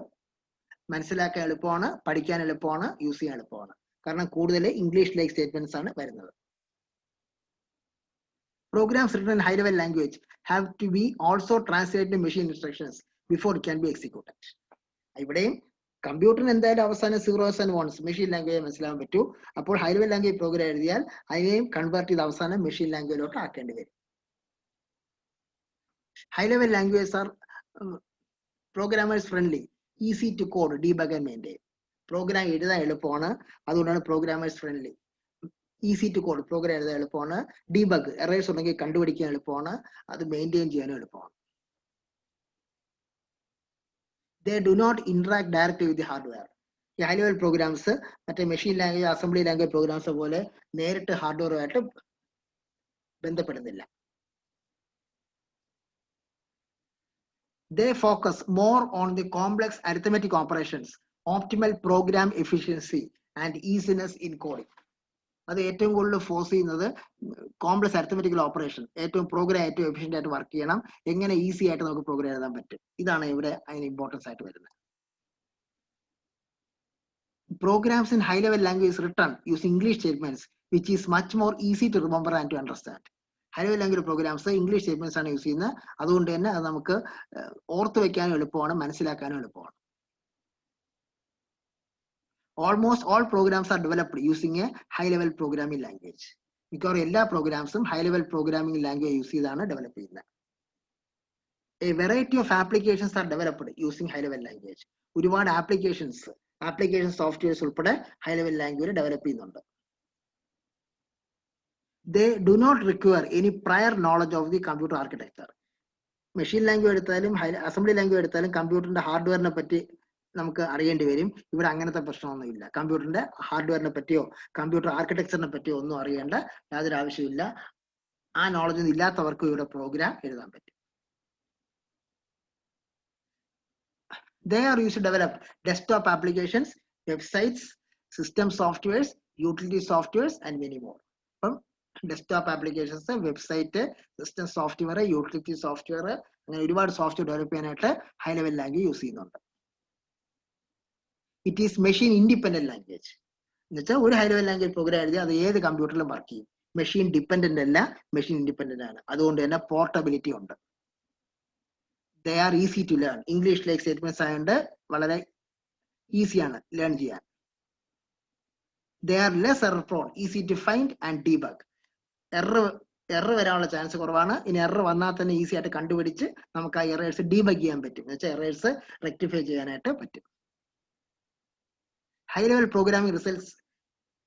മനസ്സിലാക്കാൻ എളുപ്പമാണ്, പഠിക്കാൻ എളുപ്പമാണ്, യൂസ് ചെയ്യാൻ എളുപ്പമാണ്. കാരണം കൂടുതൽ ഇംഗ്ലീഷ് ലൈക്ക് സ്റ്റേറ്റ്മെന്റ്സ് ആണ് വരുന്നത്. Programs written in high level language have to be also translated to machine instructions before it can be executed. ഇവിടെയും കമ്പ്യൂട്ടറിന് എന്തായാലും അവസാനം zeros and ones machine language മനസ്സിലാക്കാൻ പറ്റൂ. അപ്പോൾ ഹൈ ലെവൽ ലാംഗ്വേജ് പ്രോഗ്രാം എഴുതിയാൽ അതിനെയും കൺവേർട്ട് ചെയ്ത് അവസാനം മെഷീൻ ലാംഗ്വേജിലോട്ട് ആക്കേണ്ടി വരും. High level languages are programmers friendly, easy to code, debug and maintain. Program എഴുതാൻ എളുപ്പമാണ്, അതുകൊണ്ടാണ് programmers friendly. Easy to code, program എഴുതാൻ എളുപ്പമാണ്. ഡീബഗ്, എറേഴ്സ് ഉണ്ടെങ്കിൽ കണ്ടുപിടിക്കാൻ എളുപ്പമാണ്, അത് മെയിൻറ്റെയിൻ ചെയ്യാനും എളുപ്പമാണ്. They do not interact directly with the hardware. ഈ ഹൈ ലെവൽ പ്രോഗ്രാംസ് മറ്റേ machine language, assembly language programs പോലെ നേരിട്ട് ഹാർഡ്വെയറുമായിട്ട് ബന്ധപ്പെടുന്നില്ല. They focus more on the complex arithmetic operations, optimal program efficiency and easiness in coding. അത് ഏറ്റവും കൂടുതൽ force ചെയ്യുന്നത് complex arithmetical operation, ഏറ്റവും programme ഏറ്റവും എഫിഷ്യന്റ് ആയിട്ട് വർക്ക് ചെയ്യണം, എങ്ങനെ ഈസി ആയിട്ട് നമുക്ക് പ്രോഗ്രാം എഴുതാൻ പറ്റും. ഇതാണ് ഇവിടെ അതിന് ഇമ്പോർട്ടൻസ് ആയിട്ട് വരുന്നത്. Programs in high level language written using English statements, which is much more easy to remember and to understand. High level language programs English statements ആണ് യൂസ് ചെയ്യുന്നത്, അതുകൊണ്ട് തന്നെ അത് നമുക്ക് ഓർത്ത് വെക്കാനും എളുപ്പമാണ്, മനസ്സിലാക്കാനും എളുപ്പമാണ്. Almost all programs are developed using a high-level programming language. മിക്കവാറും എല്ലാ പ്രോഗ്രാംസും high level programming language use ചെയ്താണ് ഡെവലപ്പ് ചെയ്യുന്നത്. A variety of applications are developed using high-level language. ഒരുപാട് ആപ്ലിക്കേഷൻ സോഫ്റ്റ്വെയർസ് ഉൾപ്പെടെ ഹൈ ലെവൽ ലാംഗ്വേജ് ഡെവലപ്പ് ചെയ്യുന്നുണ്ട്. They do not require any prior knowledge of the computer architecture. Machine language എടുത്താലും assembly language എടുത്താലും കമ്പ്യൂട്ടറിന്റെ ഹാർഡ്വെയറിനെ പറ്റി നമുക്ക് അറിയേണ്ടി വരും. ഇവിടെ അങ്ങനത്തെ പ്രശ്നമൊന്നുമില്ല. കമ്പ്യൂട്ടറിന്റെ ഹാർഡ്വെയറിനെ പറ്റിയോ കമ്പ്യൂട്ടർ ആർക്കിടെക്ചറിനെ പറ്റിയോ ഒന്നും അറിയേണ്ട യാതൊരു ആവശ്യമില്ല. ആ നോളജ് ഒന്നും ഇല്ലാത്തവർക്കും ഇവിടെ പ്രോഗ്രാം എഴുതാൻ പറ്റും. They are used to develop desktop applications, websites, system softwares, utility softwares and many more. അപ്പം desktop applications, website, system software, utility software, അങ്ങനെ ഒരുപാട് സോഫ്റ്റ്വെയർ ഡെവലപ്പ് ചെയ്യാനായിട്ട് ഹൈ ലെവൽ ലാംഗ്വേജ് യൂസ് ചെയ്യുന്നുണ്ട്. It is machine independent language എന്ന് വെച്ചാൽ ഒരു high level language programme എഴുതി അത് ഏത് കമ്പ്യൂട്ടറിലും വർക്ക് ചെയ്യും. മെഷീൻ ഡിപെൻഡന്റ് അല്ല, മെഷീൻ ഇൻഡിപെൻഡന്റ് ആണ്. അതുകൊണ്ട് തന്നെ പോർട്ടബിലിറ്റി ഉണ്ട്. They are easy to learn. English like statements ആയതുകൊണ്ട് വളരെ ഈസിയാണ് ലേൺ ചെയ്യാൻ. They are less error prone, easy to find and debug. Error വരാനുള്ള ചാൻസ് കുറവാണ്. ഇനി എറർ വന്നാൽ തന്നെ ഈസി ആയിട്ട് കണ്ടുപിടിച്ച് നമുക്ക് ആ എറേഴ്സ് ഡീബഗ് ചെയ്യാൻ പറ്റും, എന്ന് വെച്ചാൽ എറേഴ്സ് റെക്ടിഫൈ ചെയ്യാനായിട്ട് പറ്റും. High level programming results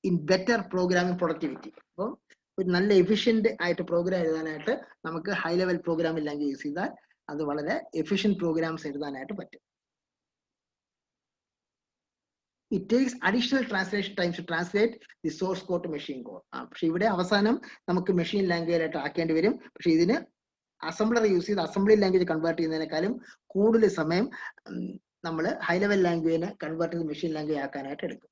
in better programming productivity. അപ്പം ഒരു നല്ല എഫിഷ്യന്റ് ആയിട്ട് പ്രോഗ്രാം എഴുതാനായിട്ട് നമുക്ക് high level programming language use ചെയ്താൽ അത് വളരെ എഫിഷ്യന്റ് പ്രോഗ്രാംസ് എഴുതാനായിട്ട് പറ്റും. It takes additional translation time to translate the source code to machine code. പക്ഷെ ഇവിടെ അവസാനം നമുക്ക് മെഷീൻ ലാംഗ്വേജ് ആയിട്ട് ആക്കേണ്ടി വരും. പക്ഷെ ഇതിന് അസംബ്ലർ യൂസ് ചെയ്ത് അസംബ്ലി ലാംഗ്വേജ് കൺവേർട്ട് ചെയ്യുന്നതിനേക്കാളും കൂടുതൽ സമയം നമ്മൾ ഹൈ ലെവൽ ലാംഗ്വേജിനെ കൺവേർട്ട് ചെയ്ത് മെഷീൻ ലാംഗ്വേജ് ആക്കാനായിട്ട് എടുക്കും.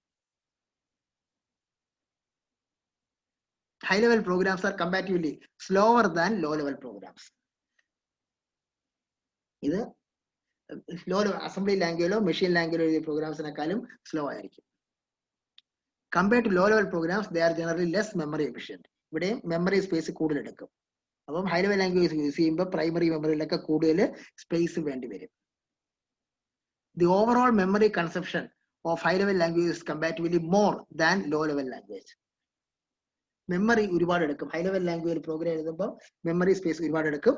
High level programs are comparatively slower than low level programs. ഇത് ലോ അസംബ്ലി ലാംഗ്വേജിലോ മെഷീൻ ലാംഗ്വേജിലോ എഴുതിയ പ്രോഗ്രാംസിനെക്കാളും സ്ലോ ആയിരിക്കും. Compared to low level programs they are generally less memory efficient. ഇവിടെ മെമ്മറി സ്പേസ് കൂടുതൽ എടുക്കും. അപ്പം ഹൈ ലെവൽ ലാംഗ്വേജ് യൂസ് ചെയ്യുമ്പോൾ പ്രൈമറി മെമ്മറിയിലൊക്കെ കൂടുതൽ സ്പേസ് വേണ്ടി വരും. The overall memory consumption of high level language is comparatively more than low level language. Memory ഒരുപാട് എടുക്കും. ഹൈ ലെവൽ ലാംഗ്വേജിൽ പ്രോഗ്രാം എഴുതുമ്പോൾ മെമ്മറി സ്പേസ് ഒരുപാട് എടുക്കും.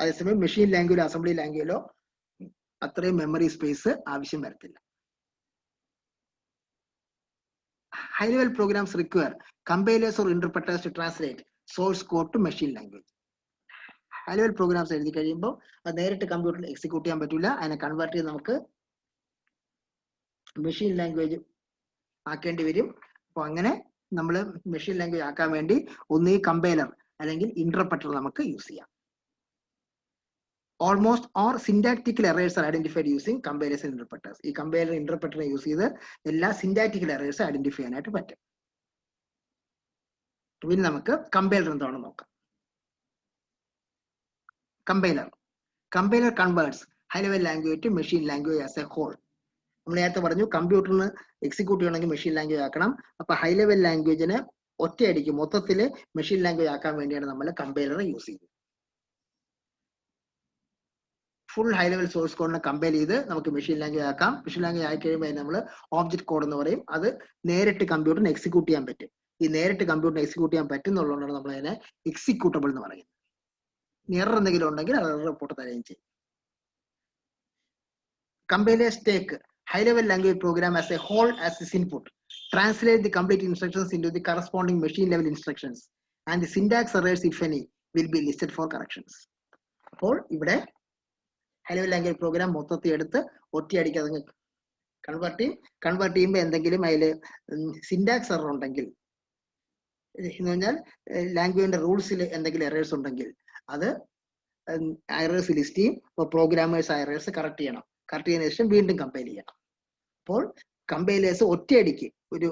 അതേസമയം മെഷീൻ ലാംഗ്വേജിലോ അസംബ്ലി ലാംഗ്വേജിലോ അത്രയും മെമ്മറി സ്പേസ് ആവശ്യം വരത്തില്ല. High level programs require compilers or interpreters to translate source code to machine language. High level programs എഴുതി കഴിയുമ്പോൾ അത് നേരിട്ട് കമ്പ്യൂട്ടറിൽ എക്സിക്യൂട്ട് ചെയ്യാൻ പറ്റില്ല. അതിനെ കൺവേർട്ട് ചെയ്ത് നമുക്ക് മെഷീൻ ലാംഗ്വേജ് ആക്കേണ്ടി വരും. അപ്പൊ അങ്ങനെ നമ്മൾ മെഷീൻ ലാംഗ്വേജ് ആക്കാൻ വേണ്ടി ഒന്നീ കമ്പൈലർ അല്ലെങ്കിൽ ഇന്റർപ്രറ്റർ നമുക്ക് യൂസ് ചെയ്യാം. Almost all syntactical errors are identified using compilers and interpreters. ഈ കമ്പൈലർ ഇന്റർപ്രറ്റർ യൂസ് ചെയ്ത് എല്ലാ സിന്റാക്ടിക്കൽ എറേഴ്സ് ഐഡന്റിഫൈ ചെയ്യാനായിട്ട് പറ്റും. പിന്നെ നമുക്ക് കമ്പൈലർ എന്താണെന്ന് നോക്കാം. Compiler converts high level language to machine language as a whole. നമ്മൾ നേരത്തെ പറഞ്ഞു കമ്പ്യൂട്ടറിന് എക്സിക്യൂട്ട് ചെയ്യണമെങ്കിൽ മെഷീൻ ലാംഗ്വേജ് ആക്കണം. അപ്പൊ ഹൈ ലെവൽ ലാംഗ്വേജിന് ഒറ്റയടിക്ക് മൊത്തത്തിൽ മെഷീൻ ലാംഗ്വേജ് ആക്കാൻ വേണ്ടിയാണ് നമ്മൾ കമ്പൈലർ യൂസ് ചെയ്യുന്നത്. ഫുൾ ഹൈ ലെവൽ സോഴ്സ് കോഡിനെ കമ്പയർ ചെയ്ത് നമുക്ക് മെഷീൻ ലാംഗ്വേജ് ആക്കാം. മെഷീൻ ലാംഗ്വേജ് ആയി കഴിയുമ്പോൾ നമ്മൾ ഓബ്ജക്ട് കോഡ് എന്ന് പറയും. അത് നേരിട്ട് കമ്പ്യൂട്ടറിന് എക്സിക്യൂട്ട് ചെയ്യാൻ പറ്റും. ഈ നേരിട്ട് കമ്പ്യൂട്ടറിന് എക്സിക്യൂട്ട് ചെയ്യാൻ പറ്റുന്നുള്ളതുകൊണ്ടാണ് നമ്മൾ അതിനെ എക്സിക്യൂട്ടബിൾ എന്ന് പറയുന്നത്. എറർ എന്തെങ്കിലും ഉണ്ടെങ്കിൽ അത് റിപ്പോർട്ട് തരുകയും ചെയ്യും. Compilers take high-level language program as a whole as its input, translate the complete instructions into the corresponding machine-level instructions, and the syntax errors, if any, will be listed for corrections. അപ്പോൾ ഇവിടെ high-level language program മൊത്തത്തിൽ എടുത്ത് ഒറ്റയടിക്ക് അത് convert ചെയ്യുമ്പോൾ എന്തെങ്കിലും അതിൽ syntax error ഉണ്ടെങ്കിൽ എന്ന് പറഞ്ഞാൽ ലാംഗ്വേജിന്റെ റൂൾസിൽ എന്തെങ്കിലും എറേഴ്സ് ഉണ്ടെങ്കിൽ അത് എറേഴ്സ് ലിസ്റ്റ് ചെയ്യും. അപ്പോൾ പ്രോഗ്രാമേഴ്സ് ആ എറേഴ്സ് കറക്റ്റ് ചെയ്യണം. കറക്റ്റ് ചെയ്തതിനു ശേഷം വീണ്ടും കമ്പൈൽ ചെയ്യണം. അപ്പോൾ കമ്പൈലേഴ്സ് ഒറ്റയടിക്ക് ഒരു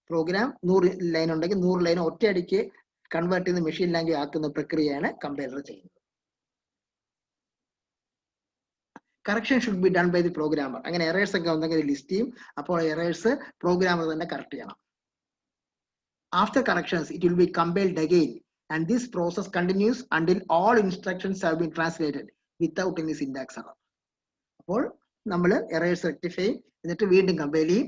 പ്രോഗ്രാം 100 ലൈൻ ഉണ്ടെങ്കിൽ 100 ലൈൻ ഒറ്റയടിക്ക് കൺവേർട്ട് ചെയ്ത് മെഷീൻ ലാംഗ്വേജ് ആക്കുന്ന പ്രക്രിയയാണ് കമ്പൈലർ ചെയ്യുന്നത്. Correction should be done by the programmer. അങ്ങനെ എറേഴ്സ് ഒക്കെ ഉണ്ടെങ്കിൽ ലിസ്റ്റ് ചെയ്യും. അപ്പോൾ എറേഴ്സ് പ്രോഗ്രാമർ തന്നെ കറക്റ്റ് ചെയ്യണം. After corrections it will be compiled again and this process continues until all instructions have been translated without any syntax error. അപ്പോൾ നമ്മൾ errors rectify എന്നിട്ട് വീണ്ടും കമ്പൈൽ ചെയ്യും.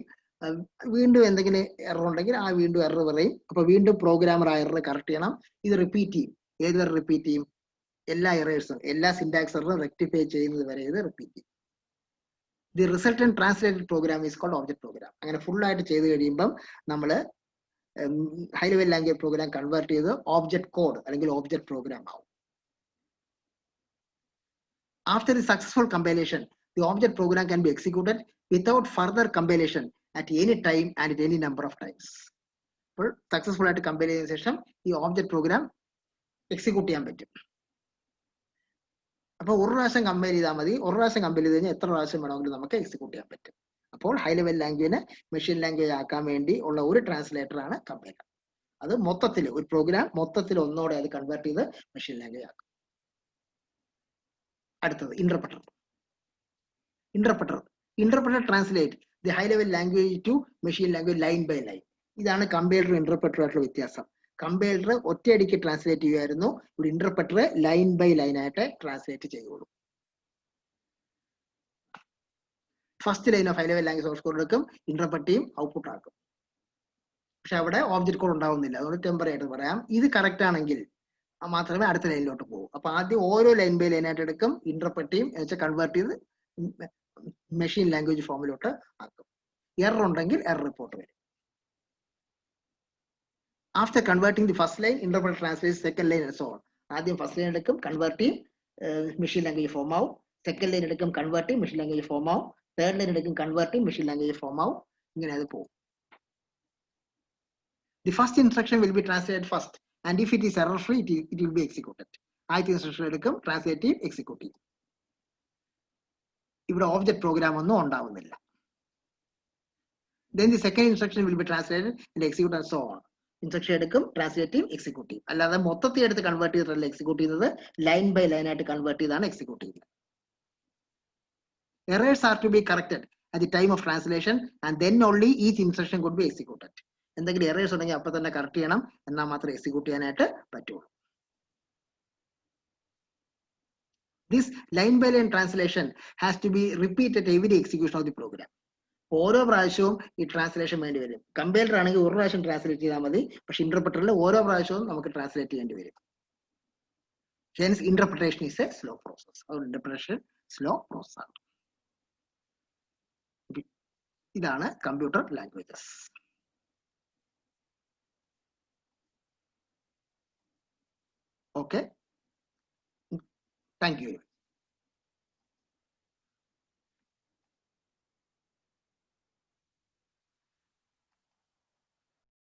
വീണ്ടും എന്തെങ്കിലും എറർ ഉണ്ടെങ്കിൽ ആ വീണ്ടും എറർ പറയും. അപ്പൊ വീണ്ടും പ്രോഗ്രാമർ ആ എറർ കറക്റ്റ് ചെയ്യണം. ഇത് റിപ്പീറ്റ് ചെയ്യും. ഏത് വരെ റിപ്പീറ്റ് ചെയ്യും? എല്ലാ എറേഴ്സും എല്ലാ സിൻടാക്സ് എററും റെക്ടിഫൈ ചെയ്യുന്നത് വരെ ഇത് റിപ്പീറ്റ് ചെയ്യും. The resultant translated program is called object program. അങ്ങനെ ഫുൾ ആയിട്ട് ചെയ്ത് കഴിയുമ്പം നമ്മൾ high level language program convert ചെയ്ത് ഓബ്ജക്ട് കോഡ് അല്ലെങ്കിൽ ഓബ്ജക്ട് പ്രോഗ്രാം ആവും. After the successful compilation, the object program can be executed without further compilation at any time and at any number of times. അപ്പോൾ successful ആയിട്ട് compile ചെയ്തതിനു ശേഷം ഈ object program execute ചെയ്യാൻ പറ്റും. അപ്പോൾ ഒരു പ്രാവശ്യം കമ്പൈൽ ചെയ്താൽ മതി. ഒരു പ്രാവശ്യം കമ്പൈൽ ചെയ്ത് കഴിഞ്ഞാൽ എത്ര പ്രാവശ്യം വേണമെങ്കിലും നമുക്ക് എക്സിക്യൂട്ട് ചെയ്യാൻ പറ്റും. അപ്പോൾ ഹൈ ലെവൽ ലാംഗ്വേജിനെ മെഷീൻ ലാംഗ്വേജ് ആക്കാൻ വേണ്ടി ഉള്ള ഒരു ട്രാൻസ്ലേറ്റർ ആണ് കമ്പൈലർ. അത് മൊത്തത്തിൽ ഒരു പ്രോഗ്രാം മൊത്തത്തിൽ ഒന്നോടെ അത് കൺവേർട്ട് ചെയ്ത് മെഷീൻ ലാംഗ്വേജ് ആക്കും. അടുത്തത് interpreter. Interpreter translate the high level language to machine language line by line. ഇതാണ് കമ്പൈലറും ഇന്റർപ്രറ്ററും ആയിട്ടുള്ള വ്യത്യാസം. കമ്പൈലർ ഒറ്റയടിക്ക് ട്രാൻസ്ലേറ്റ് ചെയ്യുമായിരുന്നു. ഇവിടെ ഇന്റർപ്രറ്റർ ലൈൻ ബൈ ലൈൻ ആയിട്ട് ട്രാൻസ്ലേറ്റ് ചെയ്യുള്ളൂ. First line of high level language source code എടുക്കും, ഇന്റർപ്രറ്റ് ചെയ്യും, ഔട്ട്പുട്ട് ആക്കും. പക്ഷെ അവിടെ ഓബ്ജക്ട് കോഡ് ഉണ്ടാവുന്നില്ല. അതുകൊണ്ട് ടെമ്പററി ആയിട്ട് പറയാം. ഇത് കറക്റ്റ് ആണെങ്കിൽ മാത്രമേ അടുത്ത ലൈനിലോട്ട് പോകും. അപ്പൊ ആദ്യം ഓരോ ലൈൻ ബൈ ലൈൻ ആയിട്ട് എടുക്കും, ഇന്റർപ്രറ്റ് ചെയ്യും, എന്നുവെച്ചാൽ കൺവേർട്ട് ചെയ്ത് മെഷീൻ ലാംഗ്വേജ് ഫോമിലോട്ട് ആക്കും. എറർ ഉണ്ടെങ്കിൽ എറർ റിപ്പോർട്ട് വരും. After converting the first line interpreter translate second line and so on. ആദ്യം ഫസ്റ്റ് ലൈൻ എടുക്കും, കൺവേർട്ട് ചെയ്യും, മെഷീൻ ലാംഗ്വേജ് ഫോം ആവും. സെക്കൻഡ് ലൈൻ എടുക്കും, കൺവേർട്ട് ചെയ്യും, മെഷീൻ ലാംഗ്വേജ് ഫോം ആവും. തേർഡ് ലൈൻ എടുക്കും, കൺവേർട്ട് ചെയ്യും, മെഷീൻ ലാംഗ്വേജ് ഫോം ആവും. ഇങ്ങനെ അത് പോകും. The first instruction will be translated first and if it is error free it will be executed. ആദ്യത്തെ ഇൻസ്ട്രക്ഷൻ എടുക്കും, ട്രാൻസ്ലേറ്റ് ചെയ്യും, എക്സിക്യൂട്ട് ചെയ്യും. ഇവിടെ ഓബ്ജക്ട് പ്രോഗ്രാം ഒന്നും ഉണ്ടാവുന്നില്ല. then the second instruction will be translated and executed and so on. Instruction എടുക്കും, translate ചെയ്യും, execute ചെയ്യും. അല്ലാതെ മൊത്തത്തിൽ എടുത്ത് കൺവേർട്ട് ചെയ്തിട്ടല്ല എക്സിക്യൂട്ട് ചെയ്യുന്നത്. ലൈൻ ബൈ ലൈൻ ആയിട്ട് കൺവേർട്ട് ചെയ്താണ് എക്സിക്യൂട്ട് ചെയ്യുന്നത്. Errors are to be corrected at the time of translation and then only each instruction could be executed. എന്തെങ്കിലും എറേഴ്സ് ഉണ്ടെങ്കിൽ അപ്പൊ തന്നെ കറക്റ്റ് ചെയ്യണം, എന്നാൽ മാത്രമേ എക്സിക്യൂട്ട് ചെയ്യാനായിട്ട് പറ്റുള്ളൂ. This line by line translation has to be repeated every execution of the program. ഓരോ പ്രാവശ്യവും ഈ ട്രാൻസ്ലേഷൻ വേണ്ടി വരും. കമ്പൈലർ ആണെങ്കിൽ ഒരു പ്രാവശ്യം ട്രാൻസ്ലേറ്റ് ചെയ്താൽ മതി. പക്ഷെ ഇന്റർപ്രറ്ററിൽ ഓരോ പ്രാവശ്യവും നമുക്ക് ട്രാൻസ്ലേറ്റ് ചെയ്യേണ്ടി വരും. Hence interpretation is a slow process. Or interpretation slow process. ഇതാണ് computer languages. Okay. Thank you.